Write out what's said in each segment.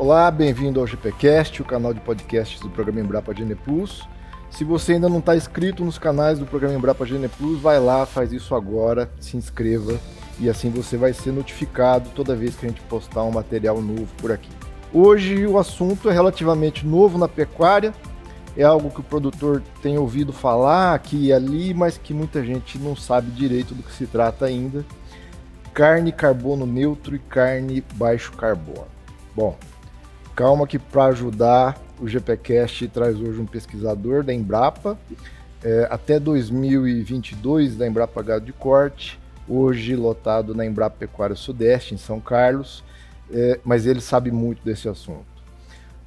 Olá, bem-vindo ao GPcast, o canal de podcasts do programa Embrapa Gene Plus. Se você ainda não está inscrito nos canais do programa Embrapa Gene Plus, vai lá, faz isso agora, se inscreva e assim você vai ser notificado toda vez que a gente postar um material novo por aqui. Hoje o assunto é relativamente novo na pecuária, é algo que o produtor tem ouvido falar aqui e ali, mas que muita gente não sabe direito do que se trata ainda. Carne carbono neutro e carne baixo carbono. Bom, calma que para ajudar o GPcast traz hoje um pesquisador da Embrapa, até 2022 da Embrapa Gado de Corte, hoje lotado na Embrapa Pecuária Sudeste, em São Carlos, mas ele sabe muito desse assunto.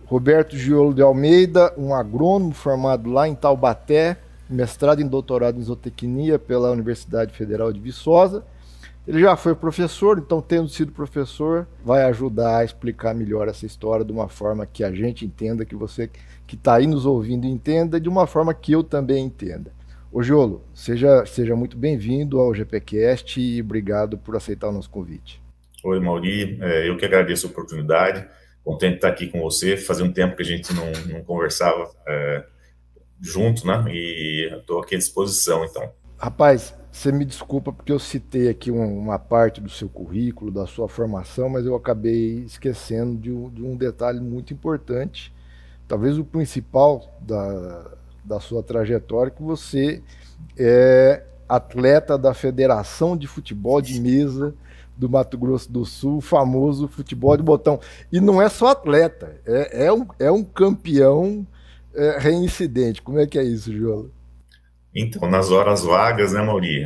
Roberto Giolo de Almeida, um agrônomo formado lá em Taubaté, mestrado e doutorado em zootecnia pela Universidade Federal de Viçosa. Ele já foi professor, então, tendo sido professor, vai ajudar a explicar melhor essa história de uma forma que a gente entenda, que você que está aí nos ouvindo entenda, de uma forma que eu também entenda. Ô Giolo, seja muito bem-vindo ao GPcast e obrigado por aceitar o nosso convite. Oi, Mauri, eu que agradeço a oportunidade, contente de estar aqui com você, fazia um tempo que a gente não conversava junto, né, e estou aqui à disposição, então. Rapaz, você me desculpa porque eu citei aqui uma parte do seu currículo, da sua formação, mas eu acabei esquecendo de um detalhe muito importante, talvez o principal da sua trajetória, que você é atleta da Federação de Futebol de Mesa do Mato Grosso do Sul, o famoso futebol de botão. E não é só atleta, é um campeão reincidente. Como é que é isso, João? Então, nas horas vagas, né, Mauri,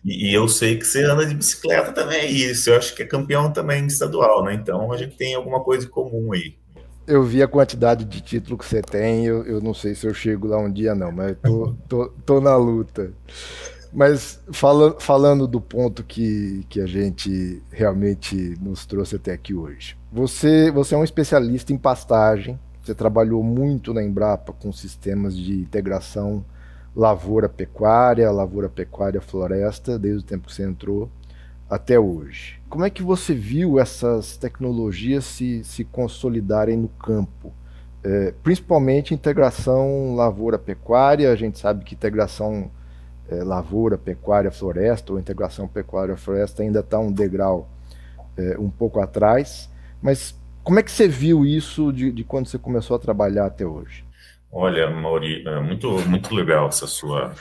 e eu sei que você anda de bicicleta também, isso, eu acho que é campeão também estadual, né, então a gente tem alguma coisa em comum aí. Eu vi a quantidade de título que você tem, eu não sei se eu chego lá um dia não, mas tô na luta. Mas falando do ponto que a gente realmente nos trouxe até aqui hoje. Você é um especialista em pastagem, você trabalhou muito na Embrapa com sistemas de integração lavoura-pecuária-floresta, desde o tempo que você entrou até hoje. Como é que você viu essas tecnologias se consolidarem no campo? Principalmente integração lavoura-pecuária, a gente sabe que integração lavoura-pecuária-floresta ou integração pecuária-floresta ainda está um degrau um pouco atrás, mas como é que você viu isso de quando você começou a trabalhar até hoje? Olha, Mauri, muito legal essa sua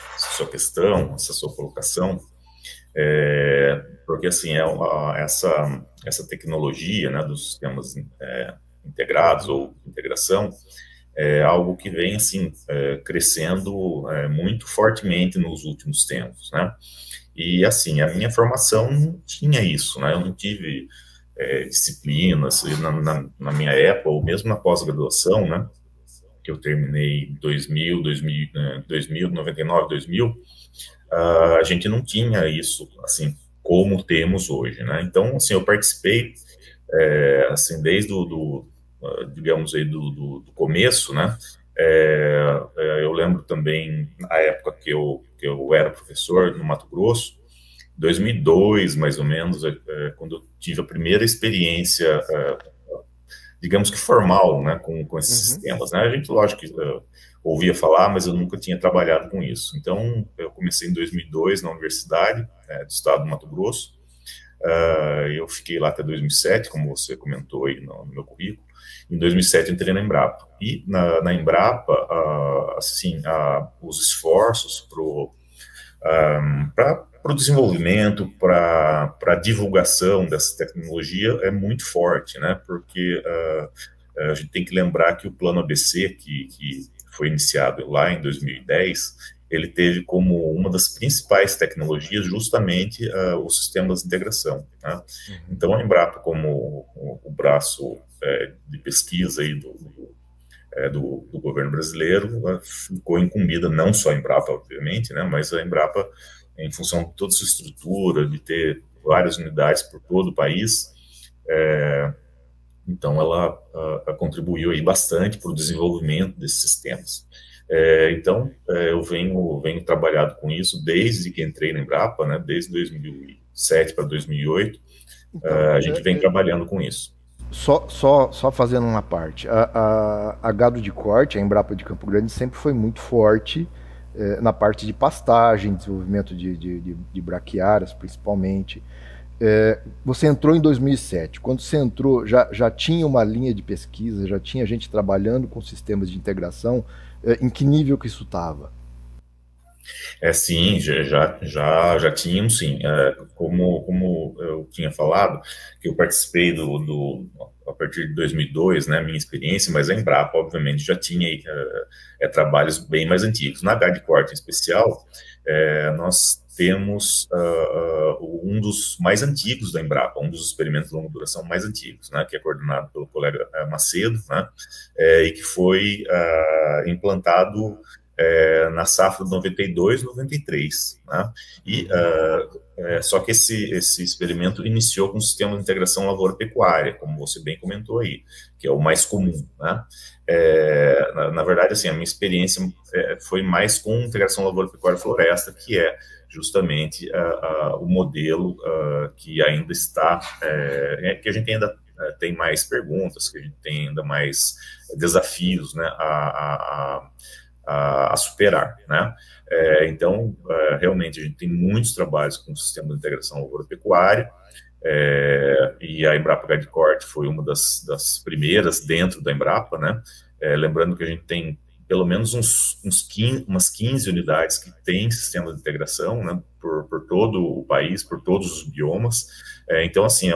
questão, essa sua colocação, porque assim, essa tecnologia, né, dos sistemas integrados ou integração, é algo que vem assim crescendo muito fortemente nos últimos tempos, né? E assim, a minha formação não tinha isso, né? Eu não tive disciplinas na minha época, ou mesmo na pós-graduação, né? Que eu terminei em 2000, 99, 2000, a gente não tinha isso, assim, como temos hoje, né? Então, assim, eu participei, assim, desde digamos aí, do começo, né? Eu lembro também, na época que eu era professor no Mato Grosso, 2002, mais ou menos, quando eu tive a primeira experiência digamos que formal, né, com esses Uhum. sistemas, né? A gente, lógico, que ouvia falar, mas eu nunca tinha trabalhado com isso. Então, eu comecei em 2002 na Universidade do Estado do Mato Grosso. Eu fiquei lá até 2007, como você comentou aí no meu currículo. Em 2007 eu entrei na Embrapa. E na Embrapa, assim, os esforços para o desenvolvimento, para a divulgação dessa tecnologia é muito forte, né? Porque a gente tem que lembrar que o Plano ABC, que foi iniciado lá em 2010, ele teve como uma das principais tecnologias justamente os sistemas de integração, né? Uhum. Então a Embrapa, como o braço de pesquisa aí do governo brasileiro, ficou incumbida, não só a Embrapa, obviamente, né, mas a Embrapa, em função de toda essa estrutura, de ter várias unidades por todo o país, então ela contribuiu aí bastante para o desenvolvimento desses sistemas. Então, eu venho trabalhado com isso desde que entrei na Embrapa, né, desde 2007 para 2008, Então, a gente vem trabalhando com isso. Só fazendo uma parte. A gado de corte, a Embrapa de Campo Grande, sempre foi muito forte na parte de pastagem, desenvolvimento de braquiárias, principalmente. Você entrou em 2007. Quando você entrou, já tinha uma linha de pesquisa, já tinha gente trabalhando com sistemas de integração. Em que nível que isso estava? Sim, já tínhamos, sim. Como eu tinha falado, que eu participei a partir de 2002, né, minha experiência, mas a Embrapa, obviamente, já tinha trabalhos bem mais antigos. Na Guide Corte, em especial, nós temos um dos mais antigos da Embrapa, um dos experimentos de longa duração mais antigos, né, que é coordenado pelo colega Macedo, né, e que foi implantado na safra de 92, 93, né? Só que esse experimento iniciou com o sistema de integração lavoura-pecuária, como você bem comentou aí, que é o mais comum, né? Na verdade, assim, a minha experiência foi mais com integração lavoura-pecuária-floresta, que é justamente o modelo que ainda está, que a gente ainda tem mais perguntas, que a gente tem ainda mais desafios, né, a superar, né? Então, realmente, a gente tem muitos trabalhos com o sistema de integração agropecuária, e a Embrapa Guide Corte foi uma das primeiras dentro da Embrapa, né? Lembrando que a gente tem pelo menos umas 15 unidades que têm sistema de integração, né, por todo o país, por todos os biomas. Então, assim, é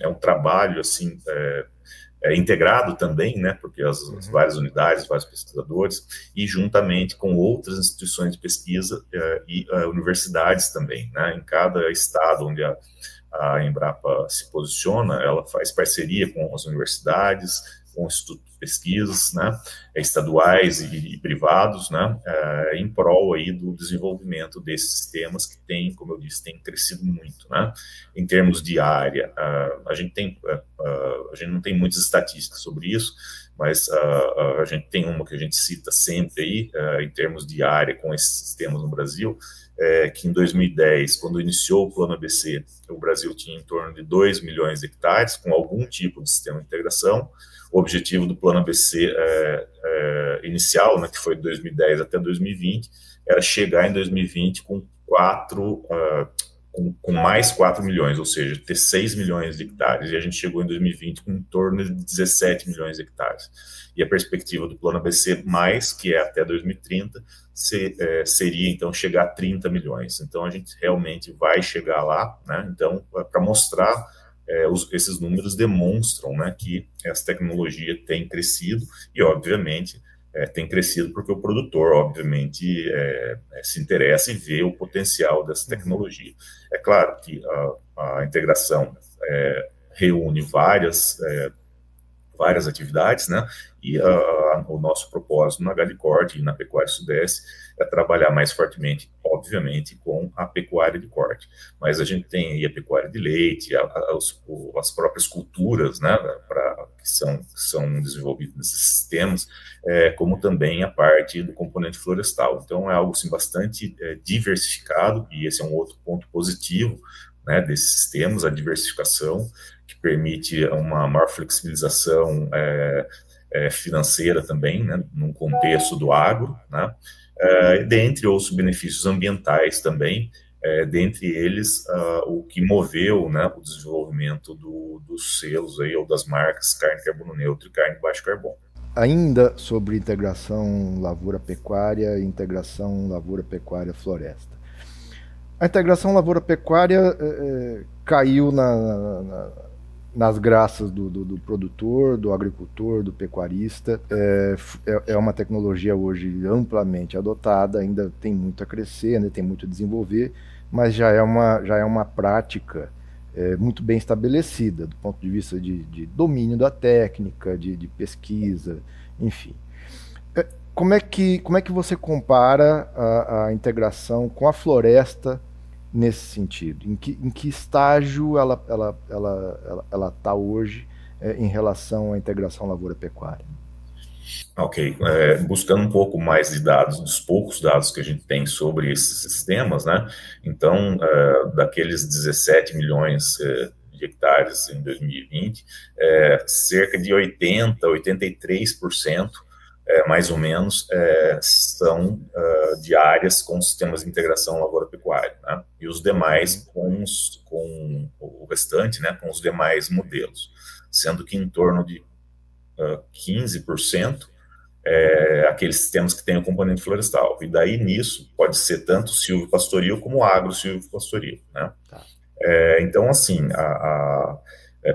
um trabalho, assim, integrado também, né, porque as várias unidades, vários pesquisadores, e juntamente com outras instituições de pesquisa e universidades também, né, em cada estado onde a Embrapa se posiciona, ela faz parceria com as universidades, com institutos de pesquisas, né, estaduais e privados, né, em prol aí do desenvolvimento desses sistemas que tem, como eu disse, tem crescido muito, né. Em termos de área, a gente não tem muitas estatísticas sobre isso, mas a gente tem uma que a gente cita sempre aí, em termos de área com esses sistemas no Brasil, que em 2010, quando iniciou o Plano ABC, o Brasil tinha em torno de 2 milhões de hectares com algum tipo de sistema de integração. O objetivo do Plano ABC inicial, né, que foi de 2010 até 2020, era chegar em 2020 com mais 4 milhões, ou seja, ter 6 milhões de hectares, e a gente chegou em 2020 com em torno de 17 milhões de hectares. E a perspectiva do Plano ABC+, que é até 2030, seria, então, chegar a 30 milhões. Então, a gente realmente vai chegar lá, né? Então, para mostrar, esses números demonstram, né, que essa tecnologia tem crescido e, obviamente, tem crescido porque o produtor, obviamente, se interessa e vê o potencial dessa tecnologia. É claro que a integração reúne várias atividades, né? E o nosso propósito na Guide Corte e na Pecuária Sudeste é trabalhar mais fortemente, obviamente, com a pecuária de corte. Mas a gente tem aí a pecuária de leite, as próprias culturas, né, que são desenvolvidas nesses sistemas, como também a parte do componente florestal. Então, é algo assim, bastante diversificado, e esse é um outro ponto positivo, né, desses sistemas, a diversificação, que permite uma maior flexibilização financeira também, né, num contexto do agro, né, dentre outros benefícios ambientais também, dentre eles o que moveu, né, o desenvolvimento dos selos aí, ou das marcas carne carbono neutro e carne baixo carbono. Ainda sobre integração lavoura-pecuária e integração lavoura-pecuária-floresta. A integração lavoura-pecuária caiu nas graças do produtor, do agricultor, do pecuarista. É uma tecnologia hoje amplamente adotada, ainda tem muito a crescer, ainda tem muito a desenvolver, mas já é uma prática muito bem estabelecida, do ponto de vista de domínio da técnica, de pesquisa, enfim. Como é que você compara a integração com a floresta nesse sentido? Em que estágio ela está hoje em relação à integração lavoura-pecuária? Ok, buscando um pouco mais de dados, dos poucos dados que a gente tem sobre esses sistemas, né? Então, daqueles 17 milhões de hectares em 2020, cerca de 83%, mais ou menos, são de áreas com sistemas de integração lavoura-pecuária, né? E os demais com o restante, né, com os demais modelos, sendo que em torno de 15% aqueles sistemas que têm o componente florestal. E daí nisso pode ser tanto silvopastoril como agro-silvopastoril, né? Tá. Então, assim,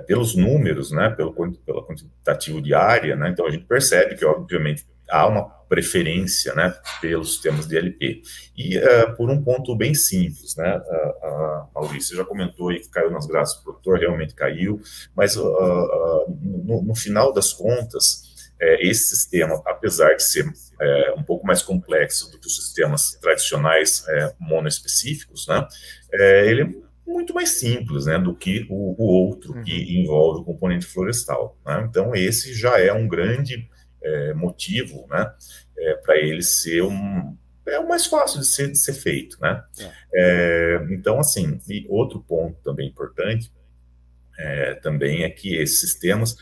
pelos números, né, pelo quantitativo de área, né, então a gente percebe que, obviamente, há uma preferência, né, pelos sistemas de LP. E por um ponto bem simples, né, a Maurício já comentou aí que caiu nas graças do produtor, realmente caiu, mas no final das contas, esse sistema, apesar de ser um pouco mais complexo do que os sistemas tradicionais monoespecíficos, né, ele é muito mais simples, né, do que o outro que envolve o componente florestal, né? Então esse já é um grande motivo, né, para ele ser o mais fácil de ser feito, né? Então, assim, e outro ponto também importante também é que esses sistemas,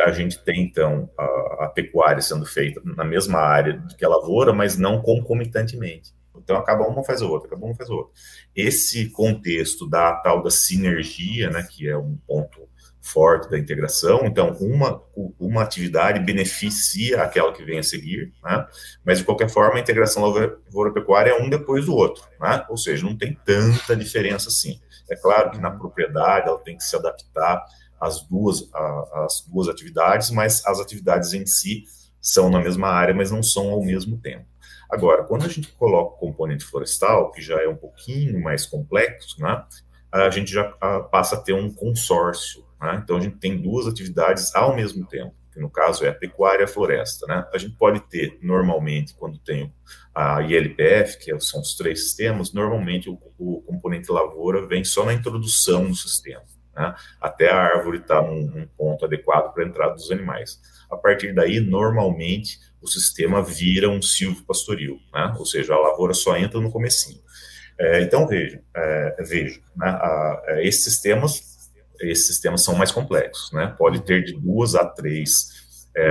a gente tem, então, a pecuária sendo feita na mesma área que a lavoura, mas não concomitantemente. Então, acaba uma, faz a outra, acaba uma, faz a outra. Esse contexto da tal da sinergia, né, que é um ponto forte da integração, então, uma atividade beneficia aquela que vem a seguir, né, mas, de qualquer forma, a integração lavoura-pecuária é um depois do outro, né, ou seja, não tem tanta diferença assim. É claro que na propriedade ela tem que se adaptar às duas atividades, mas as atividades em si são na mesma área, mas não são ao mesmo tempo. Agora, quando a gente coloca o componente florestal, que já é um pouquinho mais complexo, né, a gente já passa a ter um consórcio, né? Então a gente tem duas atividades ao mesmo tempo, que no caso é a pecuária e a floresta, né? A gente pode ter, normalmente, quando tem a ILPF, que são os três sistemas, normalmente o componente lavoura vem só na introdução do sistema, né? Até a árvore estar num ponto adequado para a entrada dos animais. A partir daí, normalmente, o sistema vira um silvopastoril, né? Ou seja, a lavoura só entra no comecinho. Então, veja, né? Esses sistemas são mais complexos, né? Pode ter de 2 a 3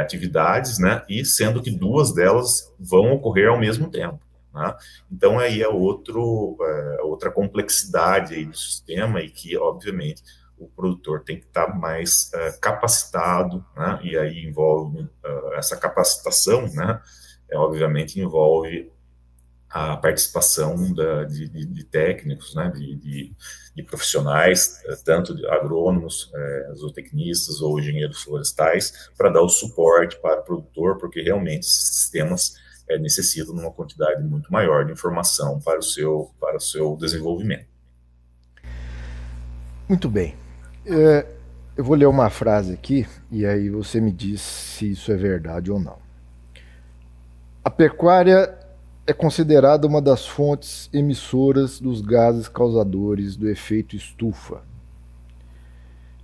atividades, né? E sendo que 2 delas vão ocorrer ao mesmo tempo, né? Então, aí é outra complexidade aí do sistema e que, obviamente, o produtor tem que estar mais capacitado, né? E aí envolve essa capacitação, né? Obviamente envolve a participação de técnicos, né? De profissionais, tanto de agrônomos, zootecnistas ou engenheiros florestais, para dar o suporte para o produtor, porque realmente esses sistemas necessitam de uma quantidade muito maior de informação para o seu desenvolvimento. Muito bem. Eu vou ler uma frase aqui e aí você me diz se isso é verdade ou não. A pecuária é considerada uma das fontes emissoras dos gases causadores do efeito estufa,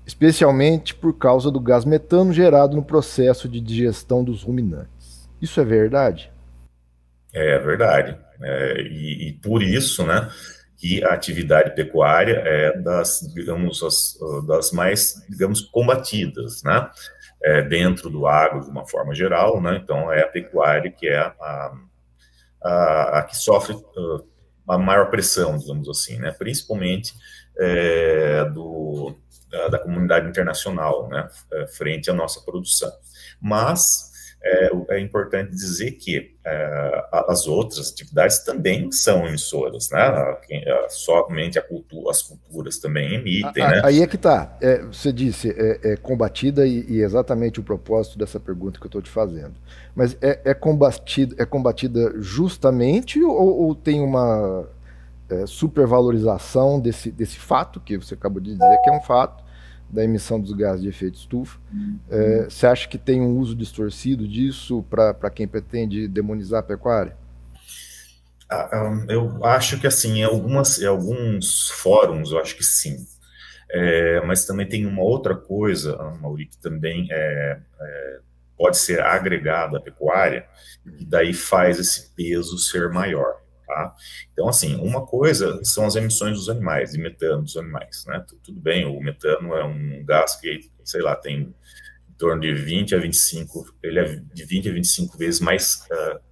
especialmente por causa do gás metano gerado no processo de digestão dos ruminantes. Isso é verdade? É verdade. E por isso, né, que a atividade pecuária é das mais, digamos, combatidas, né, dentro do agro de uma forma geral, né, então é a pecuária que é a que sofre a maior pressão, digamos assim, né, principalmente da comunidade internacional, né, frente à nossa produção. Mas é importante dizer que as outras atividades também são emissoras, né? Somente as culturas também emitem, né? Aí é que está. Você disse combatida e exatamente o propósito dessa pergunta que eu estou te fazendo. Mas é combatida justamente ou tem uma supervalorização desse fato que você acabou de dizer que é um fato da emissão dos gases de efeito estufa? Você acha que tem um uso distorcido disso para quem pretende demonizar a pecuária? Eu acho que, assim, em alguns fóruns, eu acho que sim. Mas também tem uma outra coisa, Mauri, que também pode ser agregada à pecuária, e daí faz esse peso ser maior. Tá? Então, assim, uma coisa são as emissões dos animais, de metano dos animais, né? Tudo bem, o metano é um gás que, sei lá, tem em torno de 20 a 25, ele é de 20 a 25 vezes mais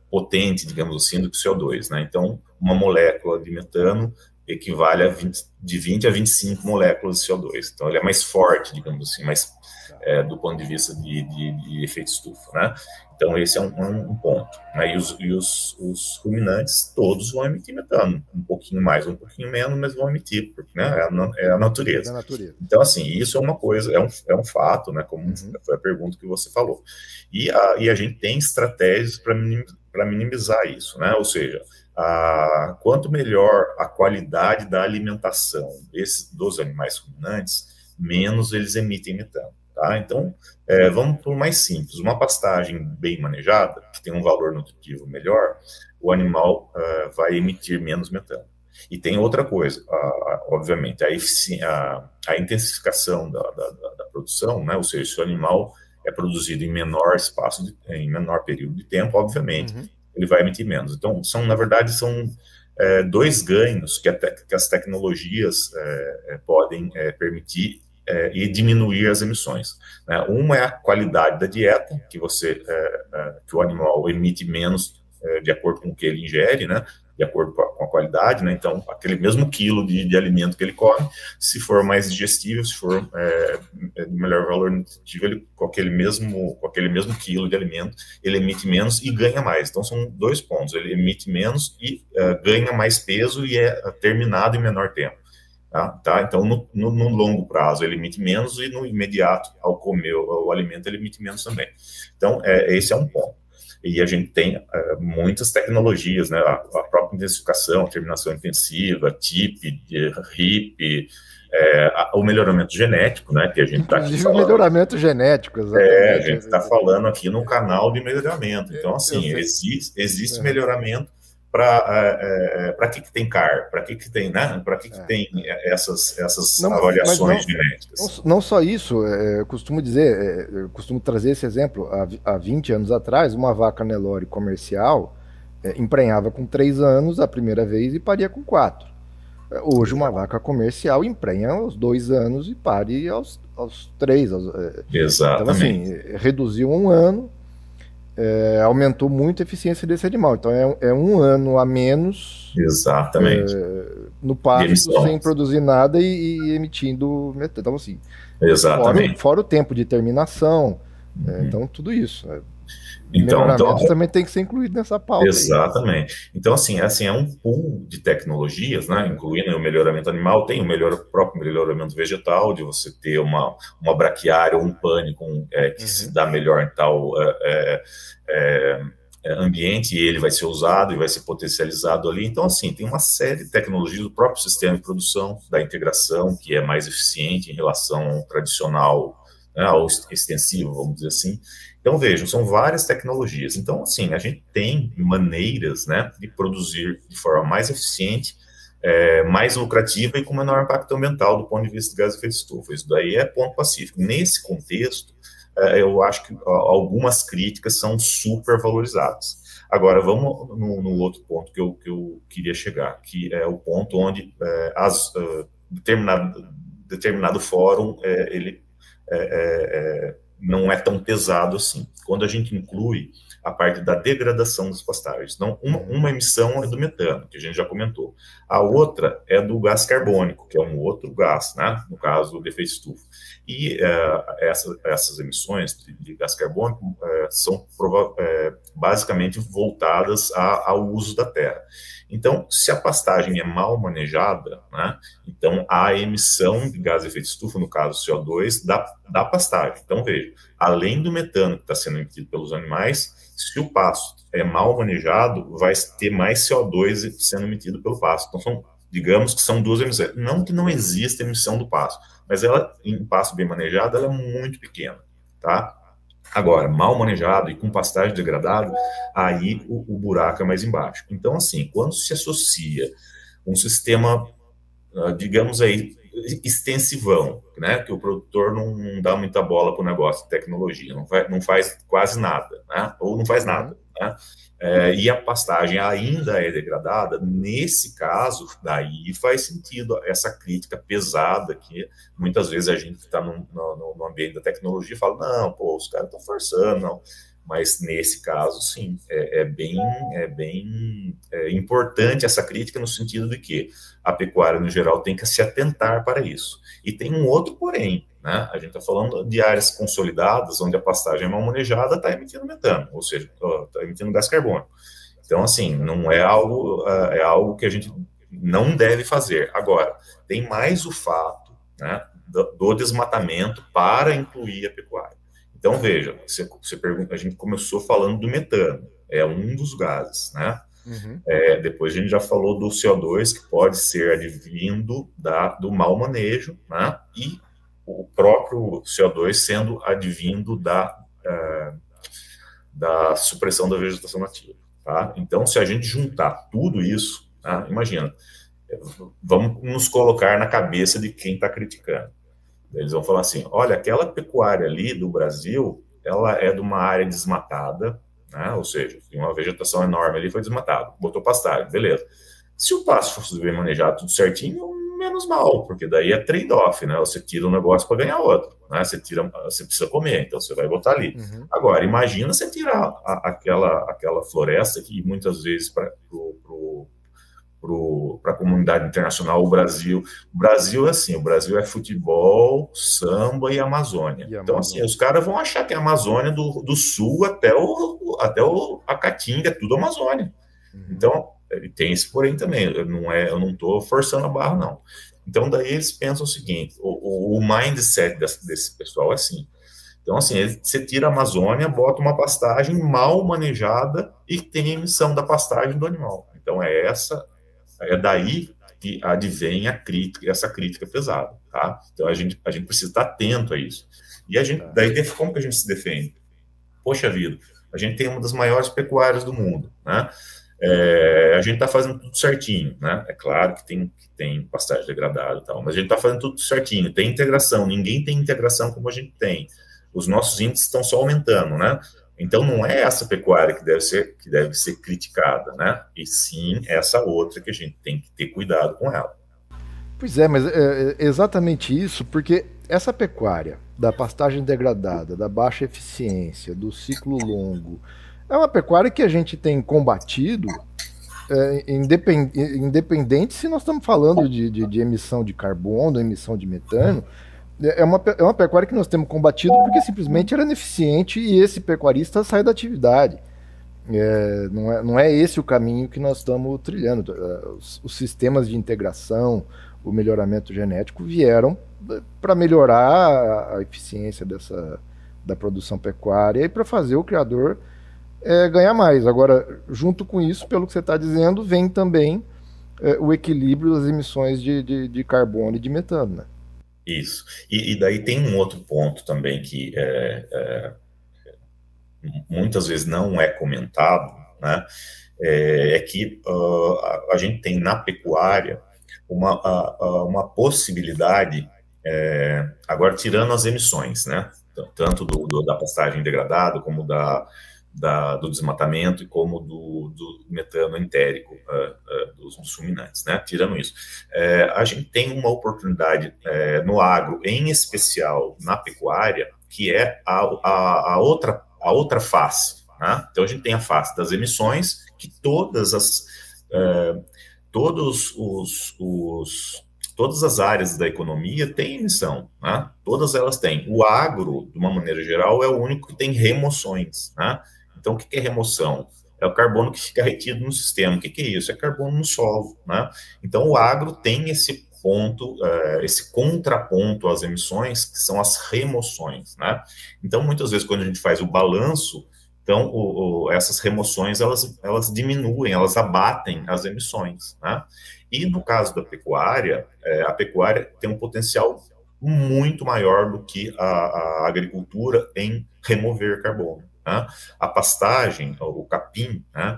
potente, digamos assim, do que o CO2, né? Então, uma molécula de metano equivale a de 20 a 25 moléculas de CO2. Então, ele é mais forte, digamos assim, mais do ponto de vista de efeito estufa, né? Então, esse é um ponto. Né? Os ruminantes, todos vão emitir metano, um pouquinho mais, um pouquinho menos, mas vão emitir, porque né, é a natureza. Da natureza. Então, assim, isso é uma coisa, é um fato, né? Como foi a pergunta que você falou. E a gente tem estratégias para minimizar isso, né? Ou seja, quanto melhor a qualidade da alimentação dos animais ruminantes, menos eles emitem metano. Tá? Então, vamos para o mais simples. Uma pastagem bem manejada, que tem um valor nutritivo melhor, o animal vai emitir menos metano. E tem outra coisa, obviamente, a intensificação da produção, né? Ou seja, se o animal é produzido em menor espaço, em menor período de tempo, obviamente, ele vai emitir menos. Então, na verdade, são dois ganhos que as tecnologias podem permitir e diminuir as emissões. Né? Uma é a qualidade da dieta, que o animal emite menos de acordo com o que ele ingere, né? De acordo com a qualidade, né? Então, aquele mesmo quilo de alimento que ele come, se for mais digestível, se for de melhor valor nutritivo, com aquele mesmo quilo de alimento, ele emite menos e ganha mais. Então, são dois pontos. Ele emite menos e ganha mais peso e é terminado em menor tempo. Tá? Então, no longo prazo, ele emite menos e no imediato, ao comer o alimento, ele emite menos também. Então, esse é um ponto. E a gente tem muitas tecnologias, né? A própria intensificação, a terminação intensiva, TIP, RIP, o melhoramento genético, né? Que a gente está aqui falando. O melhoramento genético, exatamente. A gente está falando aqui no canal de melhoramento. Então, assim, existe melhoramento. Para que tem CAR? Para que tem, né? Para que tem essas avaliações genéticas? Não só isso, eu costumo dizer, eu costumo trazer esse exemplo. Há 20 anos atrás, uma vaca Nelore comercial emprenhava com 3 anos a primeira vez e paria com 4. Hoje, uma vaca comercial emprenha aos 2 anos e pare aos 3. Exatamente. Então, assim, reduziu 1 ano. Aumentou muito a eficiência desse animal. Então é 1 ano a menos. Exatamente. No pasto, sem produzir nada e emitindo metano. Então, assim, exatamente. Fora o tempo de terminação, então tudo isso. Então, também tem que ser incluído nessa pauta. Exatamente. Aí. Então, assim, é um pool de tecnologias, né, incluindo o melhoramento animal, tem o próprio melhoramento vegetal, de você ter uma braquiária ou um pânico que se dá melhor em tal ambiente, e ele vai ser usado e vai ser potencializado ali. Então, assim, tem uma série de tecnologias do próprio sistema de produção, da integração, que é mais eficiente em relação ao tradicional, né, ao extensivo, vamos dizer assim. Então, vejam, são várias tecnologias. Então, assim, a gente tem maneiras, né, de produzir de forma mais eficiente, mais lucrativa e com menor impacto ambiental do ponto de vista de gás de efeito estufa. Isso daí é ponto pacífico. Nesse contexto, eu acho que algumas críticas são super valorizadas. Agora, vamos no outro ponto que eu queria chegar, que é o ponto onde determinado fórum, ele não é tão pesado assim. Quando a gente inclui a parte da degradação das pastagens. Então, uma emissão é do metano, que a gente já comentou. A outra é do gás carbônico, que é um outro gás, né? No caso, do efeito estufa. E essas emissões de gás carbônico são basicamente voltadas ao uso da terra. Então, se a pastagem é mal manejada, né, então a emissão de gás de efeito estufa, no caso CO2, da pastagem. Então, veja, além do metano que está sendo emitido pelos animais, se o pasto é mal manejado, vai ter mais CO2 sendo emitido pelo pasto. Então, digamos que são 2 emissões. Não que não exista emissão do pasto, mas ela, em pasto bem manejado, ela é muito pequena, tá? Agora, mal manejado e com pastagem degradada, aí o buraco é mais embaixo. Então, assim, quando se associa um sistema, digamos aí, extensivão, né, que o produtor não dá muita bola para o negócio de tecnologia, não faz quase nada, né, ou não faz nada, né? E a pastagem ainda é degradada, nesse caso, daí faz sentido essa crítica pesada que muitas vezes a gente está no ambiente da tecnologia e fala, não, pô, os caras estão forçando, não. Mas nesse caso, sim, bem importante essa crítica no sentido de que a pecuária, no geral, tem que se atentar para isso. E tem um outro porém, né? A gente está falando de áreas consolidadas, onde a pastagem é mal manejada, está emitindo metano, ou seja, está emitindo gás carbônico. Então, assim, não é algo, é algo que a gente não deve fazer. Agora, tem mais o fato, né, do desmatamento para incluir a pecuária. Então, veja, você pergunta, a gente começou falando do metano, é um dos gases, né? Uhum. Depois a gente já falou do CO2, que pode ser advindo do mau manejo, né? E o próprio CO2 sendo advindo da supressão da vegetação nativa, tá? Então, se a gente juntar tudo isso, tá? Imagina, vamos nos colocar na cabeça de quem está criticando. Eles vão falar assim, olha, aquela pecuária ali do Brasil, ela é de uma área desmatada, né? Ou seja, tem uma vegetação enorme ali, foi desmatado, botou pastagem, beleza. Se o pasto fosse bem manejado tudo certinho, menos mal, porque daí é trade-off, né? Você tira um negócio para ganhar outro, né? Você precisa comer, então você vai botar ali. Uhum. Agora, imagina você tirar aquela floresta que muitas vezes para a comunidade internacional, o Brasil é assim, o Brasil é futebol, samba e Amazônia. Então, assim, os caras vão achar que a Amazônia do sul até a Caatinga é tudo Amazônia. Uhum. Então, tem esse porém também, eu não estou forçando a barra, não. Então, daí eles pensam o seguinte, o mindset desse pessoal é assim. Então, assim, você tira a Amazônia, bota uma pastagem mal manejada e tem emissão da pastagem do animal. Então, é daí que advém essa crítica pesada, tá? Então a gente precisa estar atento a isso. E daí como que a gente se defende? Poxa vida, a gente tem uma das maiores pecuárias do mundo, né? A gente está fazendo tudo certinho, né? É claro que tem pastagem degradada e tal, mas a gente está fazendo tudo certinho, tem integração, ninguém tem integração como a gente tem. Os nossos índices estão só aumentando, né? Então, não é essa pecuária que deve ser criticada, né? E sim essa outra que a gente tem que ter cuidado com ela. Pois é, mas é exatamente isso, porque essa pecuária da pastagem degradada, da baixa eficiência, do ciclo longo, é uma pecuária que a gente tem combatido, independente se nós estamos falando de emissão de carbono, emissão de metano. É uma pecuária que nós temos combatido porque simplesmente era ineficiente e esse pecuarista sai da atividade. Não é esse o caminho que nós estamos trilhando. Os sistemas de integração, o melhoramento genético vieram para melhorar a eficiência da produção pecuária e para fazer o criador ganhar mais. Agora, junto com isso, pelo que você está dizendo, vem também o equilíbrio das emissões de carbono e de metano, né? Isso. E daí tem um outro ponto também que muitas vezes não é comentado, né? Que a gente tem na pecuária uma possibilidade, agora tirando as emissões, né? Tanto da pastagem degradada como do desmatamento e como do metano entérico dos fulminantes, né? Tirando isso, a gente tem uma oportunidade no agro, em especial na pecuária, que é a outra face, né? Então a gente tem a face das emissões, que todas as áreas da economia têm emissão, né? Todas elas têm. O agro, de uma maneira geral, é o único que tem remoções, né? Então, o que é remoção? É o carbono que fica retido no sistema. O que é isso? É carbono no solo, né? Então, o agro tem esse ponto, esse contraponto às emissões, que são as remoções, né? Então, muitas vezes, quando a gente faz o balanço, então, essas remoções, elas diminuem, elas abatem as emissões, né? E no caso da pecuária, a pecuária tem um potencial muito maior do que a agricultura em remover carbono. Né? A pastagem, o capim, né,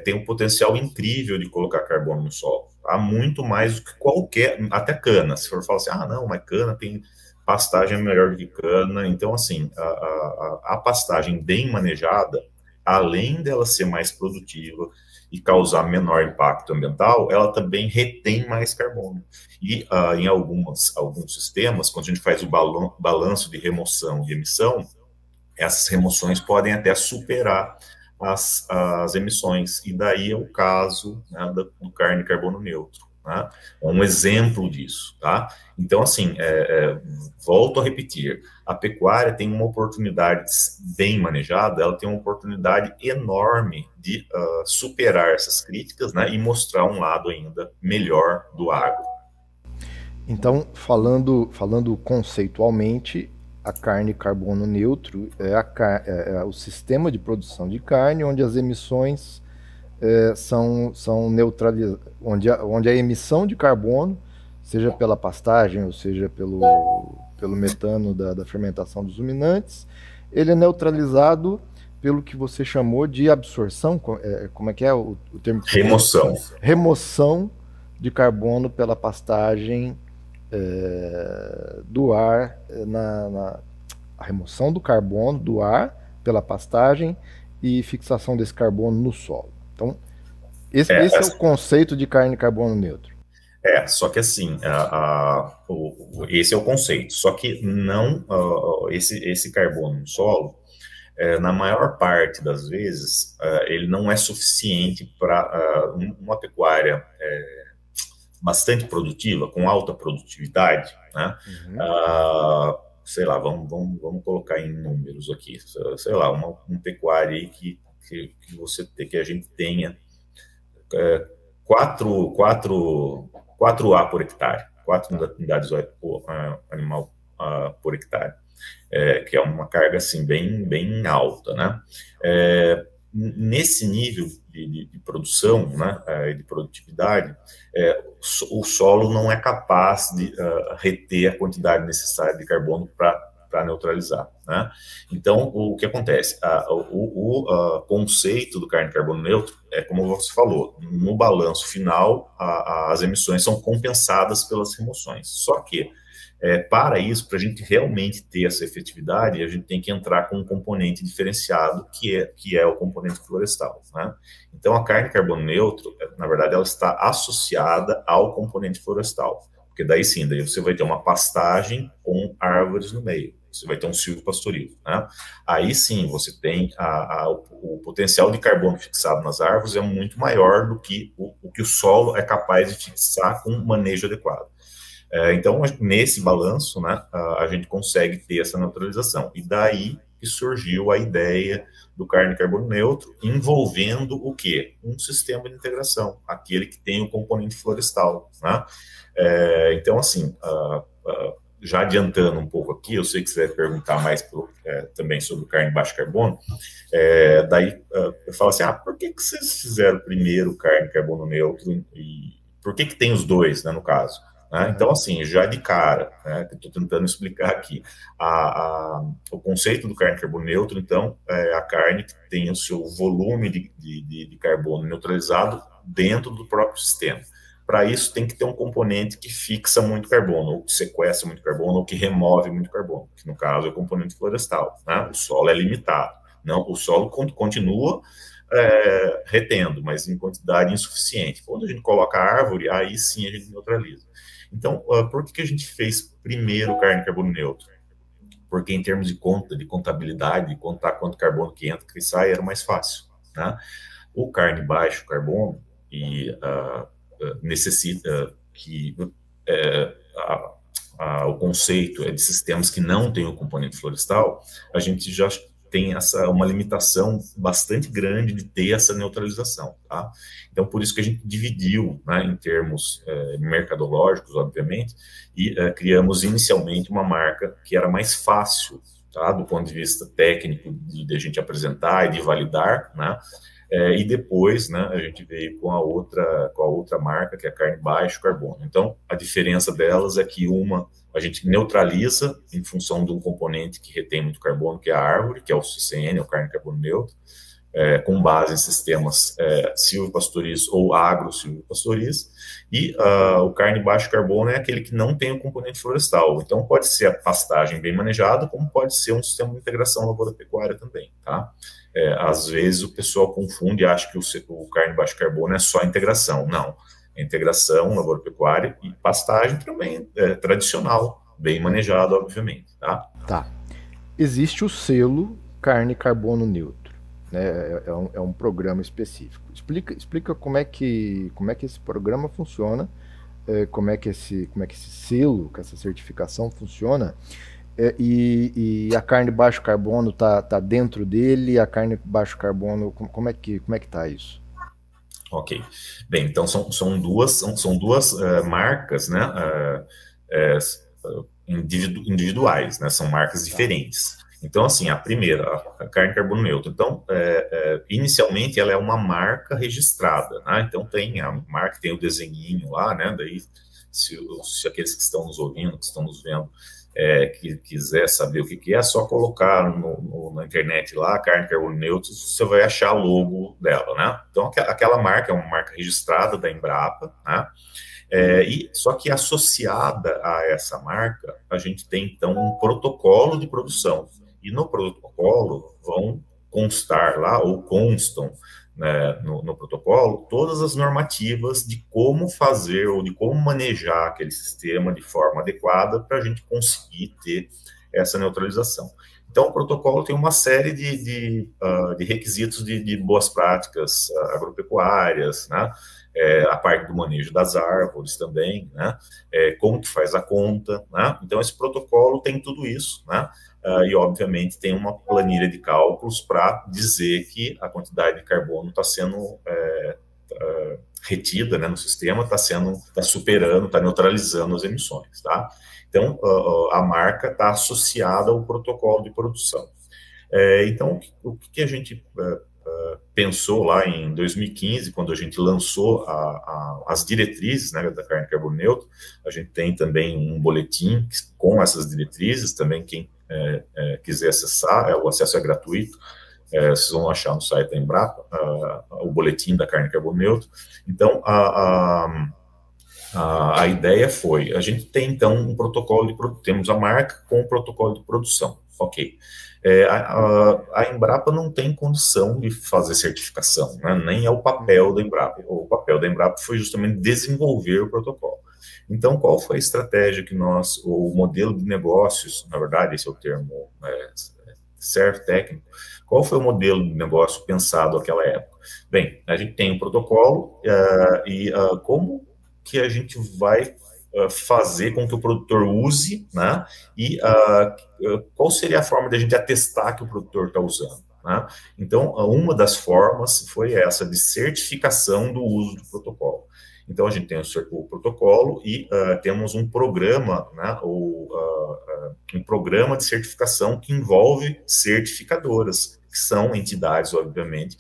tem um potencial incrível de colocar carbono no solo. Há muito mais do que qualquer, até cana. Se for falar assim, não, mas cana tem pastagem melhor do que cana. Então, assim, a pastagem bem manejada, além dela ser mais produtiva e causar menor impacto ambiental, ela também retém mais carbono. E em alguns sistemas, quando a gente faz o balanço de remoção e emissão, essas remoções podem até superar as emissões, e daí é o caso, né, do carne carbono neutro. Né? É um exemplo disso. Tá? Então, assim, volto a repetir, a pecuária tem uma oportunidade bem manejada, ela tem uma oportunidade enorme de superar essas críticas, né, e mostrar um lado ainda melhor do agro. Então, falando conceitualmente, a carne carbono neutro é o sistema de produção de carne onde as emissões são neutralizadas, onde a emissão de carbono, seja pela pastagem ou seja pelo metano da fermentação dos ruminantes, ele é neutralizado pelo que você chamou de absorção, como é que é o termo? Remoção. Remoção de carbono pela pastagem do ar, a remoção do carbono do ar pela pastagem e fixação desse carbono no solo. Então, esse é o conceito de carne carbono neutro. Só que assim, esse é o conceito, só que não esse carbono no solo, na maior parte das vezes, ele não é suficiente para uma pecuária bastante produtiva, com alta produtividade, né? Sei lá, vamos colocar em números aqui, sei lá, um pecuário aí que a gente tenha 4 A por hectare, 4 unidades animal por hectare, que é uma carga assim bem alta, né? Nesse nível de produção, né, de produtividade, o solo não é capaz de reter a quantidade necessária de carbono para neutralizar, né? Então, o que acontece? O conceito do carne carbono neutro é como você falou, no balanço final, as emissões são compensadas pelas remoções. Só que, para isso, para a gente realmente ter essa efetividade, a gente tem que entrar com um componente diferenciado, que é o componente florestal, né? Então, a carne carbono neutro, na verdade, ela está associada ao componente florestal, porque daí sim, daí você vai ter uma pastagem com árvores no meio, você vai ter um silvopastoril, né? Aí sim, você tem o potencial de carbono fixado nas árvores é muito maior do que o que o solo é capaz de fixar com um manejo adequado. Então, nesse balanço, né, a gente consegue ter essa neutralização. E daí que surgiu a ideia do carne carbono neutro, envolvendo o quê? Um sistema de integração, aquele que tem o componente florestal, né? Então, assim, já adiantando um pouco aqui, eu sei que você vai perguntar mais também sobre carne baixo carbono, daí eu falo assim, por que vocês fizeram primeiro carne carbono neutro e por que tem os dois, né, no caso? Então, assim, já de cara, né, que eu estou tentando explicar aqui, o conceito do carne carbono neutro, então, é a carne que tem o seu volume de carbono neutralizado dentro do próprio sistema. Para isso, tem que ter um componente que fixa muito carbono, ou que sequestra muito carbono, ou que remove muito carbono, que no caso é o componente florestal, né? O solo é limitado. Não, o solo continua retendo, mas em quantidade insuficiente. Quando a gente coloca a árvore, aí sim a gente neutraliza. Então, por que a gente fez primeiro carne carbono neutro? Porque em termos de contabilidade, de contar quanto carbono que entra, que sai, era mais fácil, né? O carne baixo carbono necessita que o conceito de sistemas que não têm o componente florestal, a gente já tem uma limitação bastante grande de ter essa neutralização, tá? Então, por isso que a gente dividiu, né, em termos mercadológicos, obviamente, e criamos inicialmente uma marca que era mais fácil, tá, do ponto de vista técnico, de a gente apresentar e de validar, né? E depois, né, a gente veio com a outra marca, que é a carne baixo carbono. Então, a diferença delas é que a gente neutraliza em função de um componente que retém muito carbono, que é a árvore, que é o CCN, o carne carbono neutro, com base em sistemas silvopastoris ou agro-silvopastoris, e o carne baixo carbono é aquele que não tem o componente florestal. Então, pode ser a pastagem bem manejada, como pode ser um sistema de integração lavoura-pecuária também, tá? Às vezes o pessoal confunde e acha que o carne baixo carbono é só integração. Não, é integração, lavoura-pecuária e pastagem também tradicional, bem manejado, obviamente. Tá. Existe o selo carne carbono neutro, né? É um programa específico. Explica como é que esse programa funciona, como é que esse selo, que essa certificação funciona. E a carne baixo carbono tá dentro dele, a carne baixo carbono, como é que tá isso? Ok. Bem, então são duas marcas, né, individuais, né, são marcas diferentes. Então, assim, a primeira, a carne carbono neutro, então, inicialmente ela é uma marca registrada, né, então tem a marca, tem o desenhinho lá, né, daí se aqueles que estão nos ouvindo, que estão nos vendo, que quiser saber o que é só colocar na internet lá, carne carbono neutro, você vai achar o logo dela, né? Então, aquela marca é uma marca registrada da Embrapa, né? Só que associada a essa marca, a gente tem, então, um protocolo de produção. E no protocolo vão constar lá, ou constam, né, no protocolo, todas as normativas de como fazer ou de como manejar aquele sistema de forma adequada para a gente conseguir ter essa neutralização. Então, o protocolo tem uma série de requisitos de boas práticas agropecuárias, né? A parte do manejo das árvores também, né? Como que faz a conta, né? Então, esse protocolo tem tudo isso, né? E, obviamente, tem uma planilha de cálculos para dizer que a quantidade de carbono está sendo retida, né, no sistema, está superando, está neutralizando as emissões, tá? Então, a marca está associada ao protocolo de produção. Então, o que a gente pensou lá em 2015, quando a gente lançou as diretrizes, né, da carne carbono neutro, a gente tem também um boletim com essas diretrizes, também quem quiser acessar, o acesso é gratuito, vocês vão achar no site da Embrapa o boletim da carne carbono neutro. Então, a ideia foi, a gente tem então um protocolo temos a marca com o protocolo de produção, ok. A Embrapa não tem condição de fazer certificação, né? Nem é o papel da Embrapa. O papel da Embrapa foi justamente desenvolver o protocolo. Então, qual foi a estratégia que o modelo de negócios, na verdade, esse é o termo certo, técnico, qual foi o modelo de negócio pensado naquela época? Bem, a gente tem um protocolo como que a gente vai fazer com que o produtor use, né? E qual seria a forma de a gente atestar que o produtor está usando, né? Então, uma das formas foi essa de certificação do uso do protocolo. Então, a gente tem o protocolo e temos um programa, né, um programa de certificação que envolve certificadoras, que são entidades, obviamente,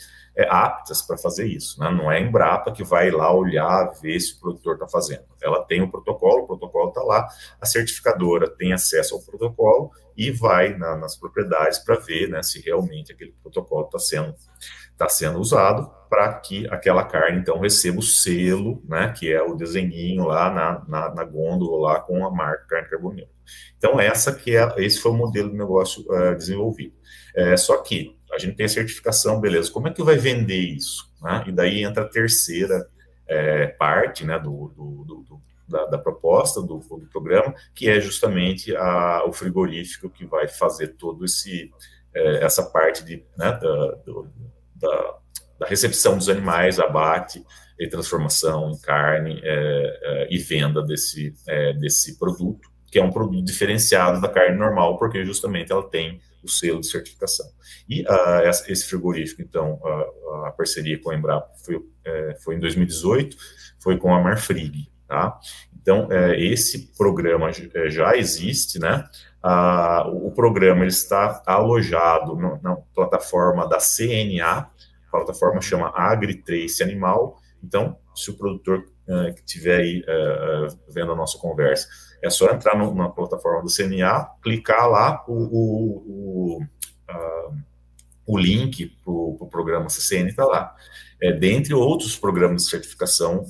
aptas para fazer isso, né? Não é a Embrapa que vai lá olhar, ver se o produtor está fazendo. Ela tem o protocolo está lá, a certificadora tem acesso ao protocolo e vai nas propriedades para ver, né, se realmente aquele protocolo está sendo usado para que aquela carne, então, receba o selo, né, que é o desenhinho lá na gôndola, lá com a marca carne carbono neutro. Então, esse foi o modelo de negócio desenvolvido. Só que a gente tem a certificação, beleza, como é que vai vender isso? Né? E daí entra a terceira parte, né, da proposta do programa, que é justamente o frigorífico que vai fazer todo essa parte né, da recepção dos animais, abate e transformação em carne e venda desse produto, que é um produto diferenciado da carne normal, porque justamente ela tem o selo de certificação. E esse frigorífico, então, a parceria com a Embrapa foi em 2018, foi com a Marfrig, tá? Então, esse programa já existe, né? O programa ele está alojado na plataforma da CNA, a plataforma chama AgriTrace Animal. Então, se o produtor que estiver aí vendo a nossa conversa, é só entrar na plataforma do CNA, clicar lá o link para o programa CCN está lá. Dentre outros programas de certificação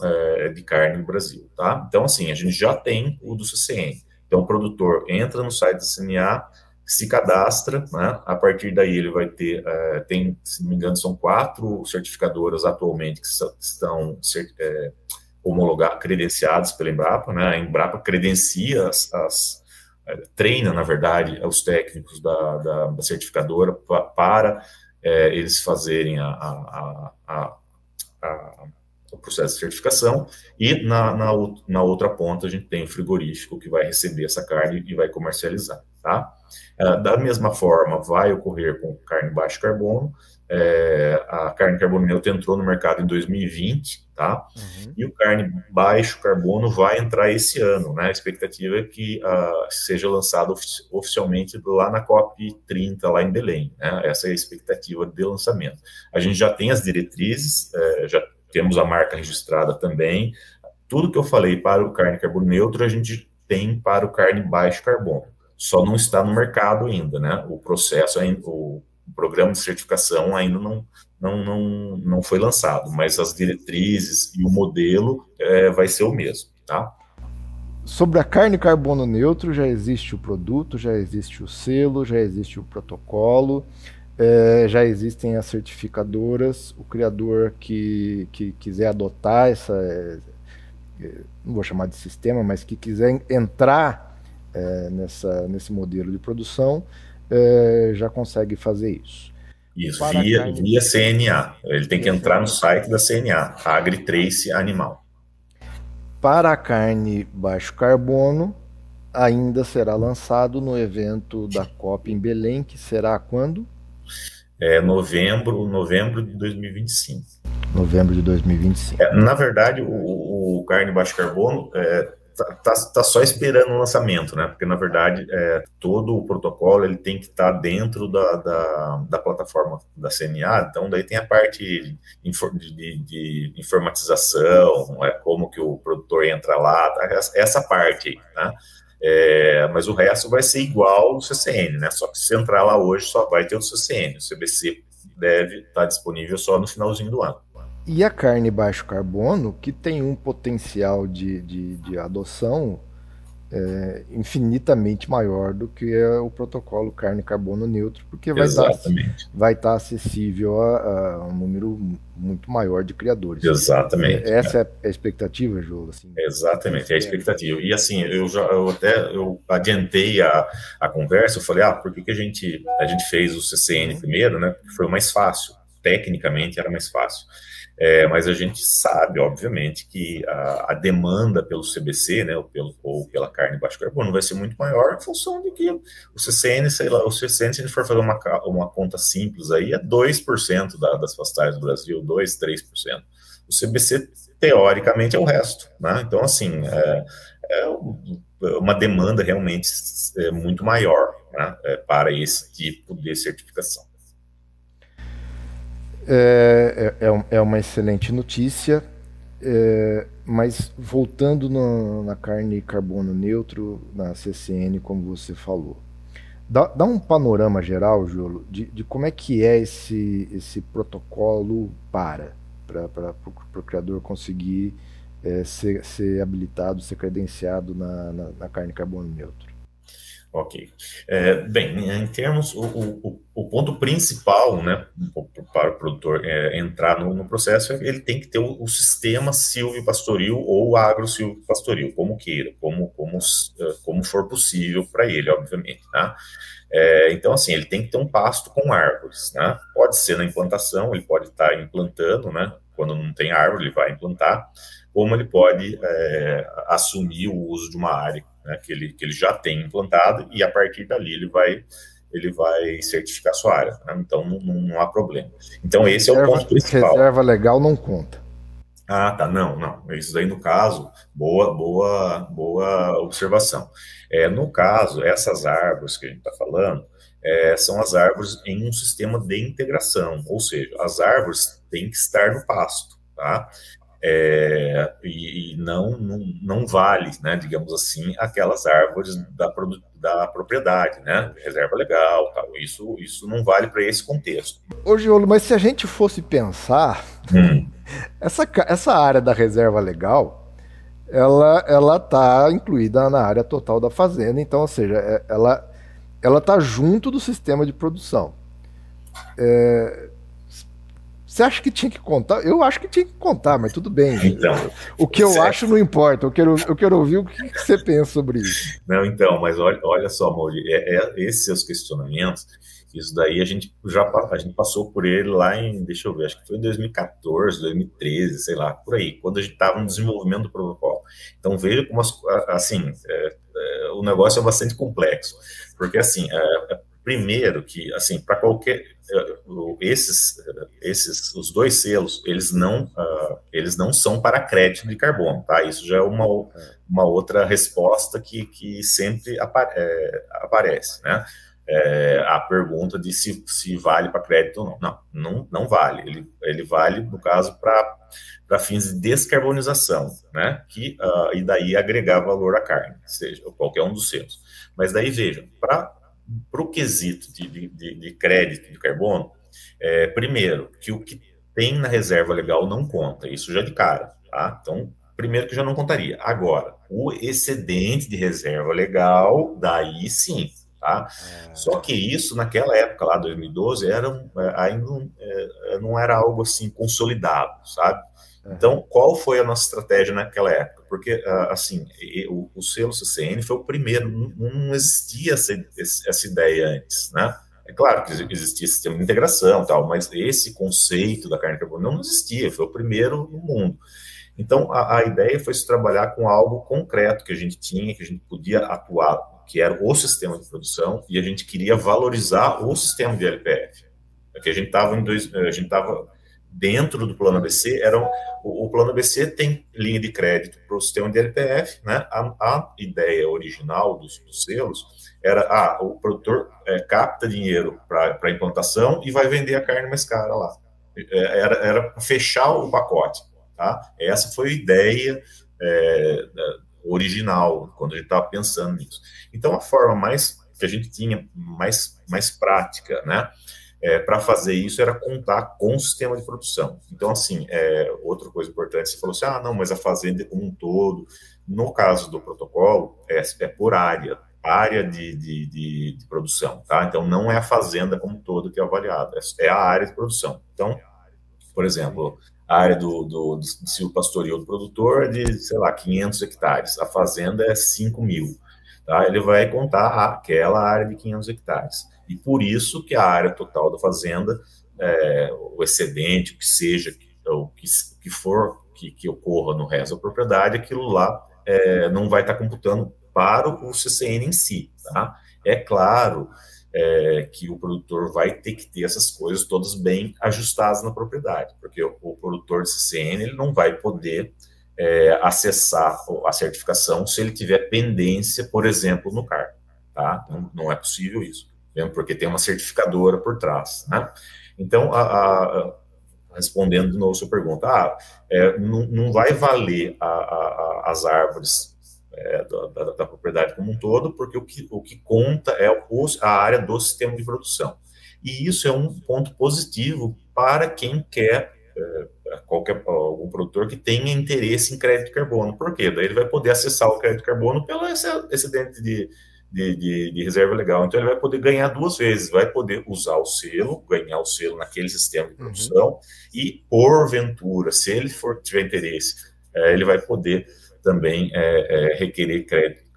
de carne no Brasil, tá? Então, assim, a gente já tem o do CCN. Então, o produtor entra no site do CNA, se cadastra, né? A partir daí ele vai ter, se não me engano, são 4 certificadoras atualmente que estão credenciadas pela Embrapa, né? A Embrapa credencia treina, na verdade, os técnicos da certificadora para eles fazerem o processo de certificação, e na outra ponta a gente tem o frigorífico que vai receber essa carne e vai comercializar, tá? Da mesma forma, vai ocorrer com carne baixo carbono. A carne carbono neutro entrou no mercado em 2020, tá? Uhum. E o carne baixo carbono vai entrar esse ano, né? A expectativa é que seja lançado oficialmente lá na COP30, lá em Belém, né? Essa é a expectativa de lançamento. A gente já tem as diretrizes, já temos a marca registrada também. Tudo que eu falei para o carne carbono neutro, a gente tem para o carne baixo carbono. Só não está no mercado ainda, né? O processo, o programa de certificação ainda não foi lançado, mas as diretrizes e o modelo vai ser o mesmo, tá? Sobre a carne carbono neutro, já existe o produto, já existe o selo, já existe o protocolo, já existem as certificadoras. O criador que quiser adotar não vou chamar de sistema, mas que quiser entrar nesse modelo de produção, já consegue fazer isso. Isso, via CNA. Ele tem que entrar no site da CNA, AgriTrace Animal. Para a carne baixo carbono, ainda será lançado no evento da COP em Belém, que será quando? Novembro de 2025. Novembro de 2025. Na verdade, o carne baixo carbono tá só esperando o lançamento, né? Porque, na verdade, todo o protocolo ele tem que estar dentro da plataforma da CNA. Então, daí tem a parte de informatização, como que o produtor entra lá, essa parte aí, né? Mas o resto vai ser igual ao CCN, né? Só que se entrar lá hoje, só vai ter o CCN. O CBC deve estar disponível só no finalzinho do ano. E a carne baixo carbono, que tem um potencial de adoção infinitamente maior do que o protocolo carne carbono neutro, porque vai estar acessível a um número muito maior de criadores. Exatamente. Essa é a expectativa, Jô? Assim, exatamente, é a expectativa. E assim, eu adiantei a conversa, eu falei, por que a gente fez o CCN primeiro, né? Porque foi o mais fácil, tecnicamente era mais fácil. Mas a gente sabe, obviamente, que a demanda pelo CBC, né, ou pela carne baixo carbono, vai ser muito maior em função de que o CCN, se a gente for fazer uma conta simples aí, é 2% das pastagens do Brasil, 2%, 3%. O CBC, teoricamente, é o resto, né? Então, assim, uma demanda realmente muito maior, né, para esse tipo de certificação. É uma excelente notícia, mas voltando na carne carbono neutro, na CCN, como você falou, dá um panorama geral, Júlio, de como é que é esse protocolo para o criador conseguir ser habilitado, ser credenciado na carne carbono neutro. Ok. Bem, em termos, o ponto principal, né, para o produtor entrar no processo, ele tem que ter o sistema silvopastoril ou agro-silvopastoril, como queira, como for possível para ele, obviamente, tá? Então, assim, ele tem que ter um pasto com árvores, né? Pode ser na implantação, ele pode estar implantando, né? Quando não tem árvore, ele vai implantar, como ele pode assumir o uso de uma área, né, que ele já tem implantado, e a partir dali ele vai certificar sua área, né? Então não há problema. Então esse é o ponto principal. Reserva legal não conta. Tá, não. Isso daí, no caso, boa observação. No caso, essas árvores que a gente está falando, são as árvores em um sistema de integração, ou seja, as árvores têm que estar no pasto, tá? E não vale, né, digamos assim, aquelas árvores da propriedade, né, reserva legal, tal. Isso não vale para esse contexto. Ô, Giolo, mas se a gente fosse pensar, essa área da reserva legal, ela está incluída na área total da fazenda, então, ou seja, ela ela está junto do sistema de produção. Você acha que tinha que contar? Eu acho que tinha que contar, mas tudo bem. Então, o que eu acho não importa. Eu quero ouvir o que você pensa sobre isso. Não, então, mas olha só, Mauri, esses seus questionamentos, isso daí a gente passou por ele lá em, deixa eu ver, acho que foi em 2014, 2013, sei lá, por aí, quando a gente estava no desenvolvimento do protocolo. Então veja como, assim, o negócio é bastante complexo, porque assim, primeiro que, assim, para qualquer, os dois selos, eles não são para crédito de carbono, tá? Isso já é uma outra resposta que sempre aparece, né? A pergunta de se vale para crédito ou não. Não vale. Ele vale, no caso, para fins de descarbonização, né? E daí agregar valor à carne, seja qualquer um dos selos. Mas daí, vejam, para o quesito de crédito de carbono, primeiro, que o que tem na reserva legal não conta, isso já de cara, tá? Então, primeiro que já não contaria. Agora, o excedente de reserva legal, daí sim, tá? Só que isso, naquela época lá, 2012, ainda não era algo assim consolidado, sabe? Então, qual foi a nossa estratégia naquela época? Porque, assim, o selo CCN foi o primeiro, não existia essa ideia antes, né? É claro que existia sistema de integração e tal, mas esse conceito da carne de carbono não existia, foi o primeiro no mundo. Então, a ideia foi se trabalhar com algo concreto que a gente tinha, que a gente podia atuar, que era o sistema de produção, e a gente queria valorizar o sistema de LPF. Porque a gente estava dentro do plano ABC, o plano ABC tem linha de crédito para o sistema de LPF, né? A ideia original dos selos era, o produtor capta dinheiro para a implantação e vai vender a carne mais cara lá. Era fechar o pacote, tá? Essa foi a ideia original, quando a gente estava pensando nisso. Então, a forma que a gente tinha mais prática, né? Para fazer isso era contar com o sistema de produção. Então, assim, outra coisa importante, você falou assim, não, mas a fazenda como um todo, no caso do protocolo, é por área de produção, tá? Então, não é a fazenda como um todo que é avaliada, é a área de produção. Então, por exemplo, a área do silvopastoril do produtor é de, sei lá, 500 hectares, a fazenda é 5.000, tá? Ele vai contar aquela área de 500 hectares. E por isso que a área total da fazenda, o excedente, o que seja, o que for que ocorra no resto da propriedade, aquilo lá não vai estar computando para o CCN em si, tá? É claro que o produtor vai ter que ter essas coisas todas bem ajustadas na propriedade, porque o produtor de CCN ele não vai poder acessar a certificação se ele tiver pendência, por exemplo, no CAR, tá? Não é possível isso, porque tem uma certificadora por trás, né? Então, respondendo de novo a sua pergunta, não vai valer as árvores da propriedade como um todo, porque o que conta é a área do sistema de produção. E isso é um ponto positivo para quem quer, algum produtor que tenha interesse em crédito de carbono. Por quê? Daí ele vai poder acessar o crédito de carbono pelo excedente de reserva legal. Então ele vai poder ganhar duas vezes, vai poder usar o selo, ganhar o selo naquele sistema de produção, e porventura, se ele tiver interesse, ele vai poder também requerer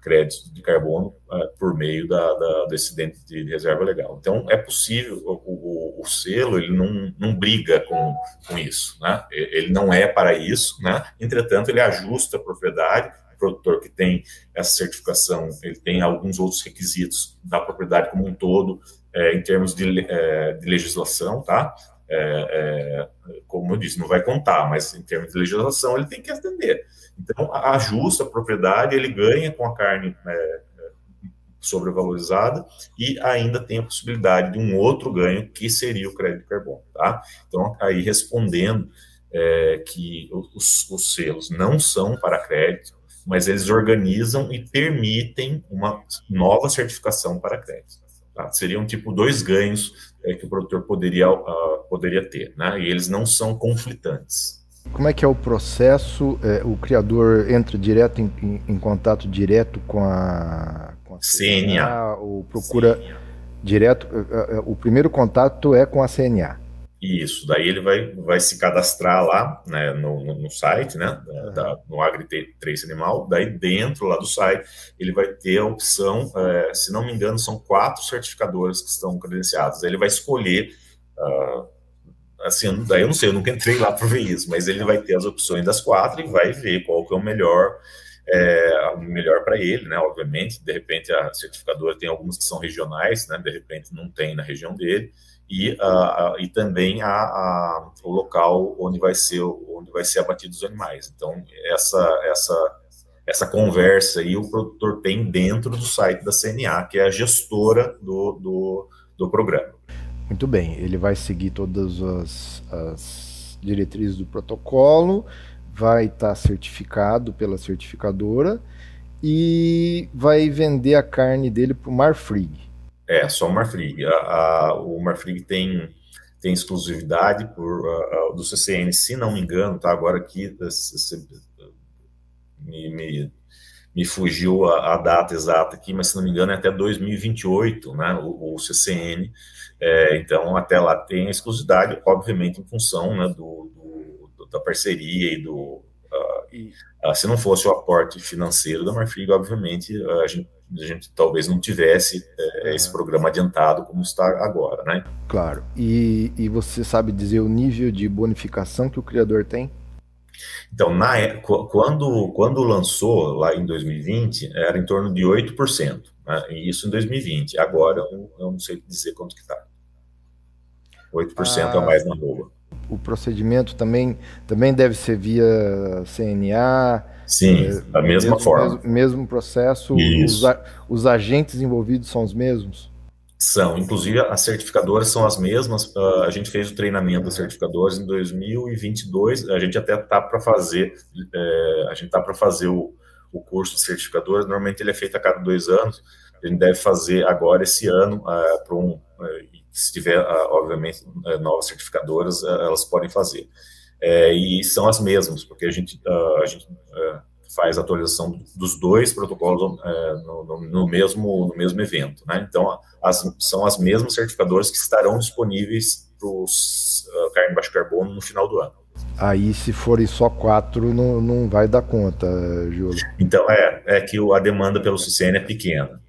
créditos de carbono por meio do excedente de reserva legal. Então é possível, o selo ele não briga com isso, né? Ele não é para isso, né? Entretanto ele ajusta a propriedade. Produtor que tem essa certificação, ele tem alguns outros requisitos da propriedade como um todo, em termos de legislação, tá? Como eu disse, não vai contar, mas em termos de legislação ele tem que atender. Então, ajusta a propriedade, ele ganha com a carne sobrevalorizada e ainda tem a possibilidade de um outro ganho, que seria o crédito de carbono, tá? Então, aí respondendo que os selos não são para crédito, mas eles organizam e permitem uma nova certificação para crédito. Tá? Seriam tipo dois ganhos que o produtor poderia ter, né? E eles não são conflitantes. Como é que é o processo? O criador entra direto em contato direto com a CNA. ou procura direto, o primeiro contato é com a CNA. Isso, daí ele vai se cadastrar lá, né, no site, né, no Agri3 Animal, daí dentro lá do site ele vai ter a opção, se não me engano, são 4 certificadoras que estão credenciadas, aí ele vai escolher, assim, daí eu não sei, eu nunca entrei lá para ver isso, mas ele vai ter as opções das 4 e vai ver qual que é o melhor para ele, né, obviamente, de repente a certificadora tem algumas que são regionais, né, de repente não tem na região dele, e também o local onde vai ser abatido os animais. Então, essa conversa aí o produtor tem dentro do site da CNA, que é a gestora do programa. Muito bem, ele vai seguir todas as diretrizes do protocolo, vai estar certificado pela certificadora e vai vender a carne dele para o Marfrig. Só o Marfrig. O Marfrig tem exclusividade do CCN, se não me engano, tá? Agora aqui me fugiu a data exata aqui, mas se não me engano é até 2028, né? O CCN. Então, até lá tem a exclusividade, obviamente, em função, né, da parceria se não fosse o aporte financeiro da Marfrig, obviamente, a gente talvez não tivesse esse programa adiantado como está agora, né? Claro. E você sabe dizer o nível de bonificação que o criador tem? Então, quando lançou, lá em 2020, era em torno de 8%, né? E isso em 2020. Agora, eu não sei dizer quanto que está. 8% a mais na arroba. O procedimento também deve ser via CNA? Sim, da mesma forma. Mesmo processo, os agentes envolvidos são os mesmos? São, inclusive as certificadoras são as mesmas. A gente fez o treinamento das certificadoras em 2022. A gente até está para fazer, o curso de certificadoras. Normalmente ele é feito a cada 2 anos. A gente deve fazer agora esse ano se tiver, obviamente, novas certificadoras, elas podem fazer. E são as mesmas, porque a gente faz a atualização dos 2 protocolos no mesmo evento, né? Então, são as mesmas certificadoras que estarão disponíveis para os carne de baixo carbono no final do ano. Aí, se forem só 4, não vai dar conta, Júlio. Então, é que a demanda pelo CCN é pequena.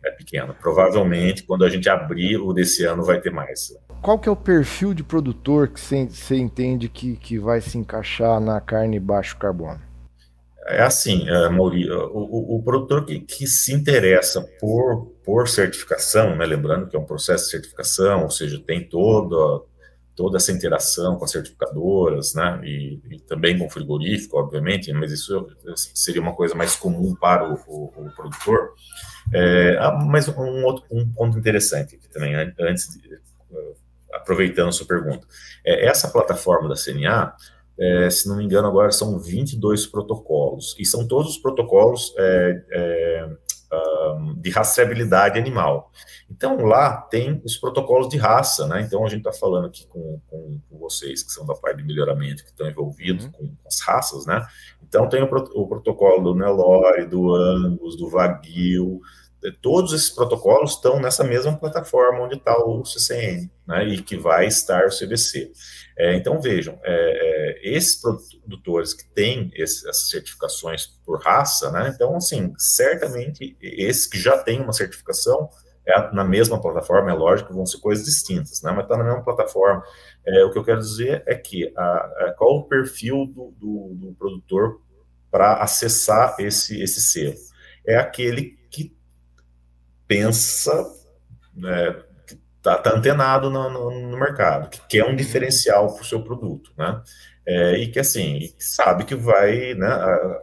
Provavelmente, quando a gente abrir o desse ano, vai ter mais. Qual que é o perfil de produtor que você entende que vai se encaixar na carne baixo carbono? É assim, Mauri, o produtor que se interessa por certificação, né, lembrando que é um processo de certificação, ou seja, tem toda essa interação com as certificadoras, né, e também com o frigorífico, obviamente, mas isso seria uma coisa mais comum para o produtor. Mas um ponto interessante aqui também, aproveitando a sua pergunta, essa plataforma da CNA, se não me engano, agora são 22 protocolos, e são todos os protocolos de rastreabilidade animal. Então, lá tem os protocolos de raça, né? Então, a gente está falando aqui com vocês, que são da parte de melhoramento, que estão envolvidos com as raças, né? Então, tem o protocolo do Nelore, do Angus, do Wagyu. Todos esses protocolos estão nessa mesma plataforma onde está o CCN, né, e que vai estar o CBC. Então, vejam, esses produtores que têm essas certificações por raça, né, então, assim, certamente, esses que já têm uma certificação, na mesma plataforma, é lógico que vão ser coisas distintas, né, mas está na mesma plataforma. O que eu quero dizer é que qual o perfil do produtor para acessar esse selo? É aquele que pensa, que está antenado no mercado, que quer um diferencial para o seu produto, né? E que, assim, sabe que vai, né,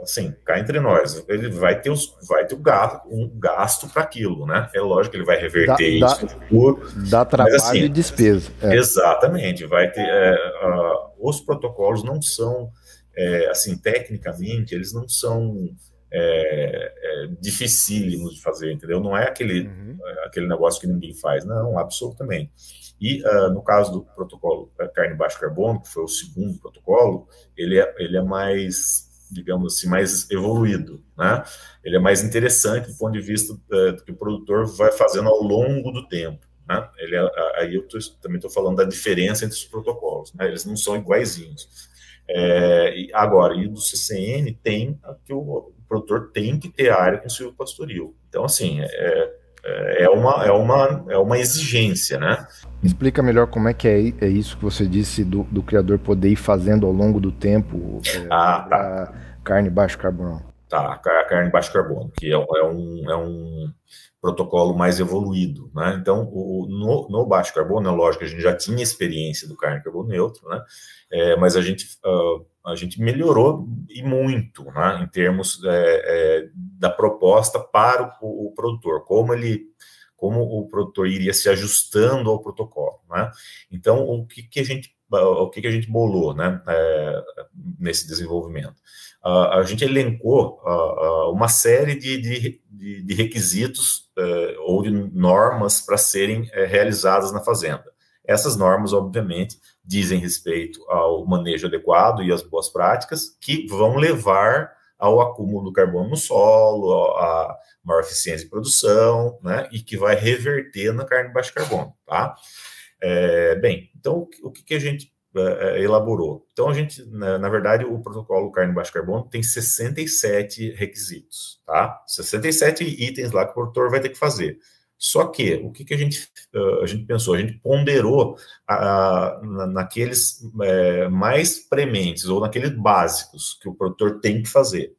assim, cá entre nós, ele vai ter um gasto para aquilo, né? É lógico que ele vai reverter isso no futuro. Dá trabalho, mas, assim, e despesa. Exatamente, vai ter... os protocolos não são, assim, tecnicamente, eles não são... dificílimo de fazer, entendeu? Não é aquele negócio que ninguém faz, não, absolutamente. E no caso do protocolo carne baixo carbono, que foi o segundo protocolo, ele é mais digamos assim, mais evoluído, né? Ele é mais interessante do ponto de vista do que o produtor vai fazendo ao longo do tempo, né? Aí eu também estou falando da diferença entre os protocolos, né? Eles não são iguaizinhos. Agora, e do CCN tem que o produtor tem que ter área com silvopastoril. Então, assim, é uma exigência, né? Explica melhor como é que é isso que você disse do criador poder ir fazendo ao longo do tempo tá. Carne baixo carbono. Tá, a carne baixo carbono, que é um protocolo mais evoluído, né? Então, no baixo carbono, é lógico que a gente já tinha experiência do carne carbono neutro, né? Mas a gente melhorou e muito, né? Em termos da proposta para o produtor, como o produtor iria se ajustando ao protocolo, né? Então, o que a gente bolou, né? Nesse desenvolvimento? A gente elencou uma série de requisitos ou de normas para serem realizadas na fazenda. Essas normas, obviamente, dizem respeito ao manejo adequado e às boas práticas que vão levar ao acúmulo do carbono no solo, a maior eficiência de produção, né, e que vai reverter na carne baixo carbono, tá? Bem, então, o que a gente elaborou? Então, a gente, na verdade, o protocolo carne baixo carbono tem 67 requisitos, tá? 67 itens lá que o produtor vai ter que fazer. Só que, o que a gente pensou? A gente ponderou naqueles mais prementes, ou naqueles básicos que o produtor tem que fazer.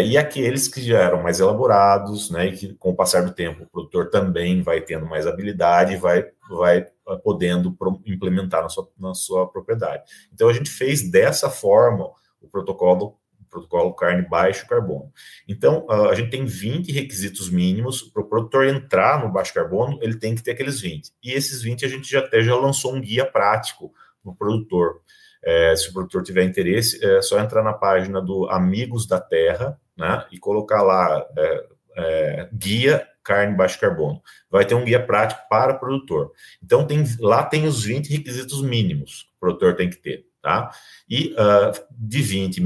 E aqueles que já eram mais elaborados, né, e que com o passar do tempo o produtor também vai tendo mais habilidade e vai podendo implementar na sua propriedade. Então a gente fez dessa forma o protocolo carne baixo carbono. Então a gente tem 20 requisitos mínimos para o produtor entrar no baixo carbono, ele tem que ter aqueles 20. E esses 20 a gente já lançou um guia prático para o produtor. Se o produtor tiver interesse, é só entrar na página do Amigos da Terra, né, e colocar lá guia carne baixo carbono. Vai ter um guia prático para o produtor. Então, lá tem os 20 requisitos mínimos que o produtor tem que ter, tá? E de 20,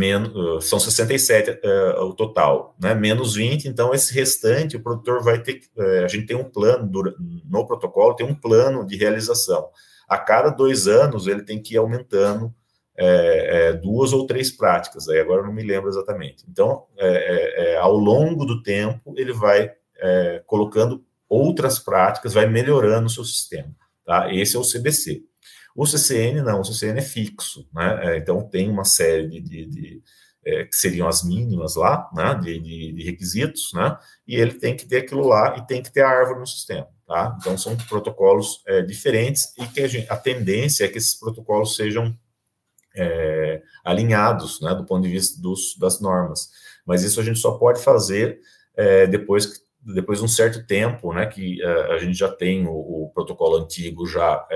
são 67 o total, né? Menos 20, então esse restante o produtor vai ter que... a gente tem um plano, no protocolo, tem um plano de realização. A cada 2 anos, ele tem que ir aumentando 2 ou 3 práticas, aí agora eu não me lembro exatamente. Então, ao longo do tempo, ele vai colocando outras práticas, vai melhorando o seu sistema, tá? Esse é o CBC. O CCN não, o CCN é fixo, né? Então, tem uma série que seriam as mínimas lá, né? De requisitos, né? E ele tem que ter aquilo lá e tem que ter a árvore no sistema, tá? Então, são protocolos diferentes e que a tendência é que esses protocolos sejam alinhados, né, do ponto de vista das normas. Mas isso a gente só pode fazer depois de um certo tempo, né, que a gente já tem o protocolo antigo já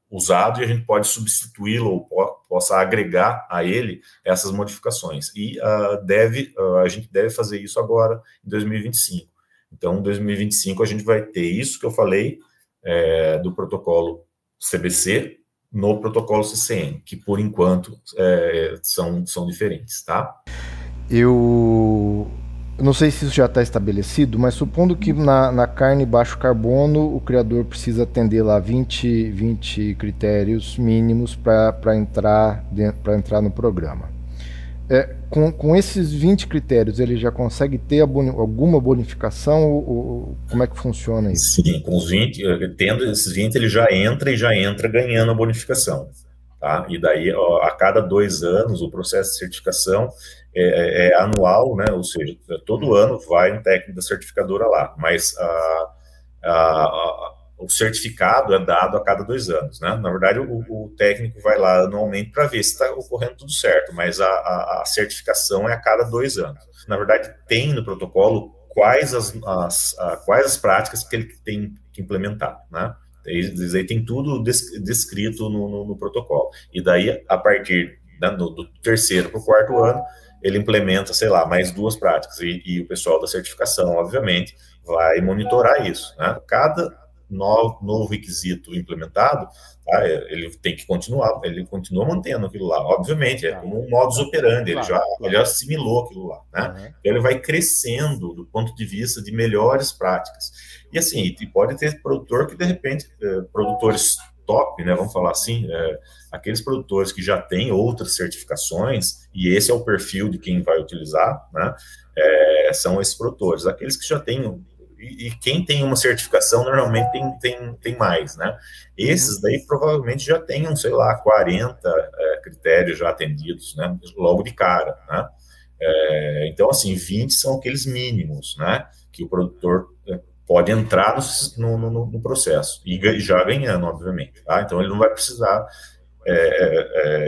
usado e a gente pode substituí-lo ou possa agregar a ele essas modificações. E a gente deve fazer isso agora em 2025. Então, em 2025 a gente vai ter isso que eu falei do protocolo CBC, no protocolo CCN, que por enquanto são diferentes, tá? Eu não sei se isso já está estabelecido, mas supondo que na carne baixo carbono o criador precisa atender lá 20 critérios mínimos para entrar no programa. Com esses 20 critérios, ele já consegue ter alguma bonificação? Ou como é que funciona isso? Sim, com os 20, tendo esses 20, ele já entra ganhando a bonificação. Tá? E daí, a cada 2 anos, o processo de certificação é anual, né? Ou seja, todo ano vai um técnico da certificadora lá, mas o certificado é dado a cada 2 anos, né? Na verdade, o técnico vai lá anualmente para ver se está ocorrendo tudo certo, mas a certificação é a cada 2 anos. Na verdade, tem no protocolo quais as práticas que ele tem que implementar, né? Isso aí tem tudo descrito no protocolo. E daí, a partir do 3º para o 4º ano, ele implementa, sei lá, mais 2 práticas. E o pessoal da certificação, obviamente, vai monitorar isso, né? novo requisito implementado, tá, ele tem que continuar, ele continua mantendo aquilo lá, obviamente, é como um modus operandi, ele já assimilou aquilo lá, né? Então ele vai crescendo do ponto de vista de melhores práticas. E assim, pode ter produtor que de repente, produtores top, né, vamos falar assim, aqueles produtores que já têm outras certificações, e esse é o perfil de quem vai utilizar, né, são esses produtores, aqueles que já têm, e quem tem uma certificação normalmente tem mais, né, esses daí provavelmente já tenham, sei lá, 40 critérios já atendidos, né, logo de cara, né, então assim, 20 são aqueles mínimos, né, que o produtor pode entrar no processo, e já ganhando, obviamente, tá? Então ele não vai precisar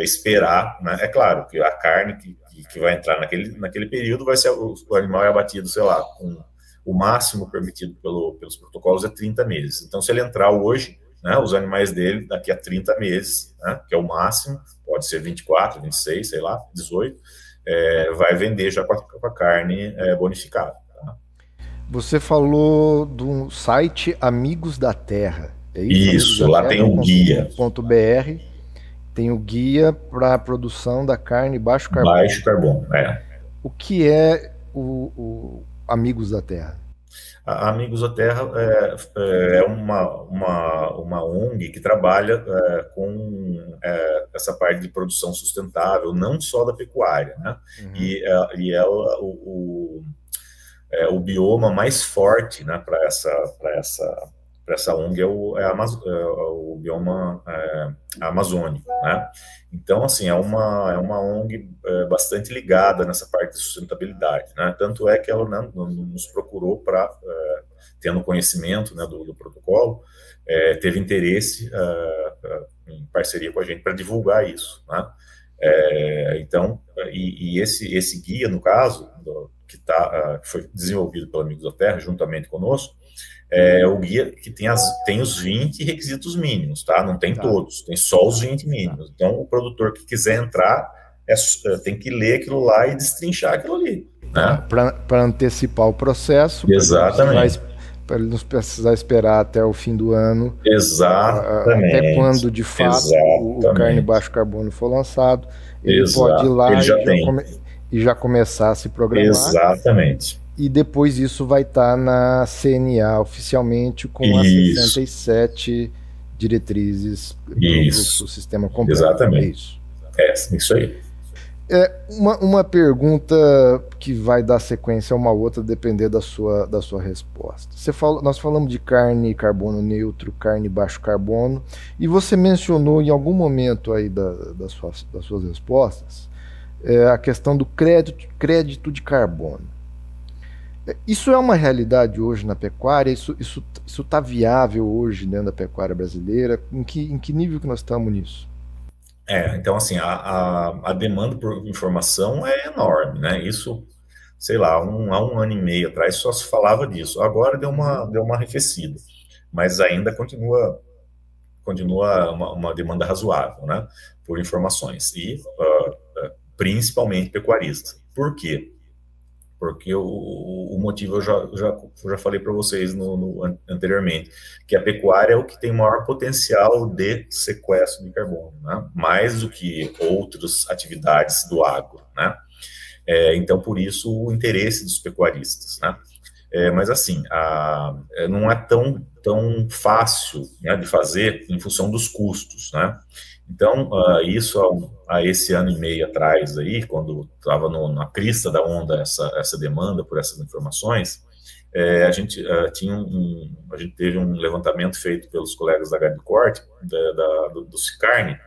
esperar, né? É claro que a carne que vai entrar naquele período vai ser, o animal é abatido, sei lá, com o máximo permitido pelos protocolos é 30 meses. Então se ele entrar hoje, né, os animais dele daqui a 30 meses, né, que é o máximo, pode ser 24, 26, sei lá, 18, vai vender já com a carne bonificada. Você falou do site Amigos da Terra. É isso? Isso, lá tem o guia. .br, tem o guia para a produção da carne baixo carbono. Baixo carbono, O que é o Amigos da Terra? A Amigos da Terra é uma ONG que trabalha com essa parte de produção sustentável, não só da pecuária, né? E ela, o bioma mais forte, né, para essa ONG é o bioma amazônico, né? Então, assim, é uma ONG bastante ligada nessa parte de sustentabilidade, né? Tanto é que ela, né, nos procurou para, tendo conhecimento, né, do protocolo, teve interesse em parceria com a gente para divulgar isso, né? Então, esse guia, no caso, que foi desenvolvido pelo Amigos da Terra, juntamente conosco, o guia que tem os 20 requisitos mínimos, tá? Não tem todos, tem só os 20 mínimos. Então, o produtor que quiser entrar tem que ler aquilo lá e destrinchar aquilo ali, né? Para antecipar o processo. Exatamente. Para ele não precisar esperar até o fim do ano. Exatamente. Até quando, de fato, o carne baixo carbono for lançado, ele pode ir lá e já começar a se programar. Exatamente. E depois isso vai estar na CNA oficialmente com as 67 diretrizes para o sistema completo. Exatamente. Isso aí. Uma pergunta que vai dar sequência a uma outra, depender da sua resposta. Nós falamos de carne carbono neutro, carne baixo carbono, e você mencionou em algum momento aí das suas respostas a questão do crédito de carbono. Isso é uma realidade hoje na pecuária? Isso está viável hoje dentro da pecuária brasileira? Em que nível que nós estamos nisso? Então, assim, a demanda por informação é enorme, né? Isso, sei lá, há um ano e meio atrás só se falava disso. Agora deu uma arrefecida, mas ainda continua uma demanda razoável, né? Por informações, e principalmente pecuarista. Por quê? Porque o motivo eu já falei para vocês anteriormente, que a pecuária é o que tem maior potencial de sequestro de carbono, né? Mais do que outras atividades do agro, né? Então, por isso, o interesse dos pecuaristas, né? Mas, assim, não é tão fácil, né, de fazer em função dos custos, né? Então, isso há esse ano e meio atrás, aí, quando estava na crista da onda essa demanda por essas informações, a gente teve um levantamento feito pelos colegas da Gado de Corte, do Sicarne,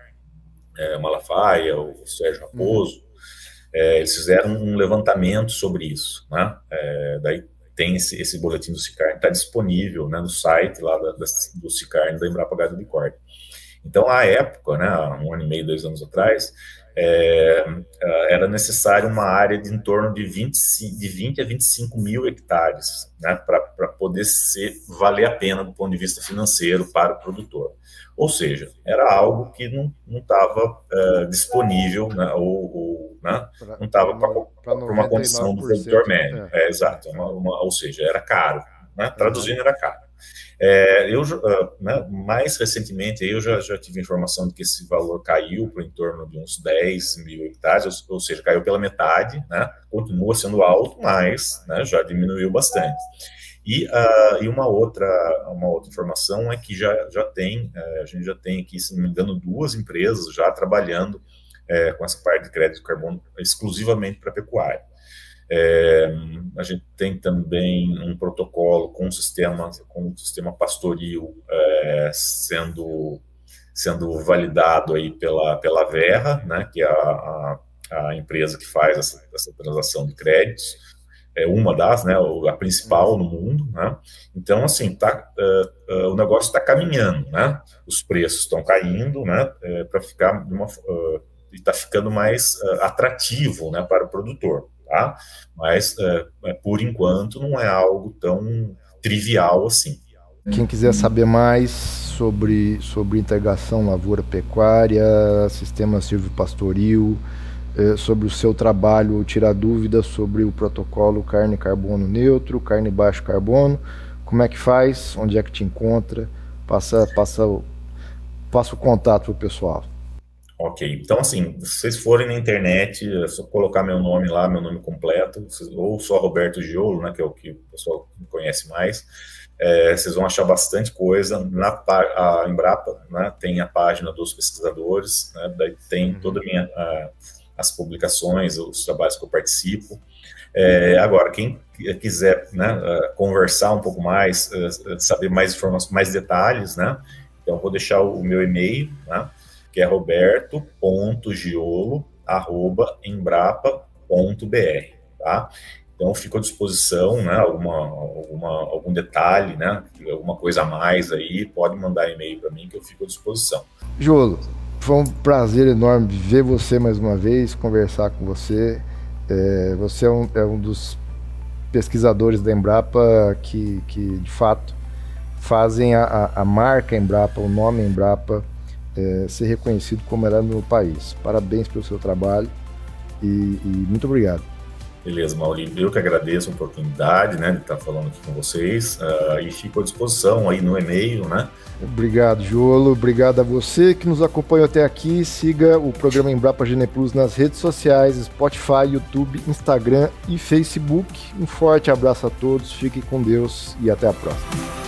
Malafaia, o Sérgio Raposo, eles fizeram um levantamento sobre isso, né? Daí tem esse boletim do Sicarne, está disponível, né, no site lá do Sicarne, da Embrapa Gado de Corte. Então, à época, né, há 1 ano e meio, 2 anos atrás, era necessário uma área de em torno de 20 a 25 mil hectares, né, para poder valer a pena do ponto de vista financeiro para o produtor. Ou seja, era algo que não estava disponível, né, né, não estava para uma condição do produtor médio. Exato, ou seja, era caro, né, traduzindo, era caro. Né, mais recentemente, eu já tive informação de que esse valor caiu para em torno de uns 10 mil hectares, ou seja, caiu pela metade, né, continua sendo alto, mas, né, já diminuiu bastante. E uma outra informação é que a gente já tem aqui, se não me engano, 2 empresas já trabalhando com essa parte de crédito de carbono exclusivamente para pecuária. A gente tem também um protocolo com um sistema pastoril sendo validado aí pela Verra, né, que é a empresa que faz essa transação de créditos. É uma das, né, a principal no mundo, né? Então, assim, o negócio está caminhando, né? Os preços estão caindo, né? Para ficar está ficando mais atrativo, né, para o produtor, tá? Mas por enquanto não é algo tão trivial assim. Quem quiser saber mais sobre integração lavoura-pecuária, sistema silvopastoril, sobre o seu trabalho, tirar dúvidas sobre o protocolo carne carbono neutro, carne baixo carbono, como é que faz, onde é que te encontra, passa o contato para o pessoal. Ok, então assim, se vocês forem na internet, é só colocar meu nome lá, meu nome completo, ou só Roberto Giolo, né, que é o que o pessoal conhece mais, vocês vão achar bastante coisa. A Embrapa, né, tem a página dos pesquisadores, né, daí tem toda as publicações, os trabalhos que eu participo. Agora, quem quiser, né, conversar um pouco mais, saber mais informações, mais detalhes, né, então vou deixar o meu e-mail, né, que é roberto.giolo@embrapa.br, tá? Então, fico à disposição, né, algum detalhe, né, alguma coisa a mais aí, pode mandar e-mail para mim que eu fico à disposição. Giolo, foi um prazer enorme ver você mais uma vez, conversar com você. Você é um dos pesquisadores da Embrapa que de fato, fazem a marca Embrapa, o nome Embrapa, ser reconhecido como era no país. Parabéns pelo seu trabalho e muito obrigado. Beleza, Maurício, eu que agradeço a oportunidade, né, de estar falando aqui com vocês, e fico à disposição aí no e-mail, né. Obrigado, Giolo, obrigado a você que nos acompanhou até aqui. Siga o programa Embrapa Gene Plus nas redes sociais, Spotify, YouTube, Instagram e Facebook. Um forte abraço a todos, fiquem com Deus e até a próxima.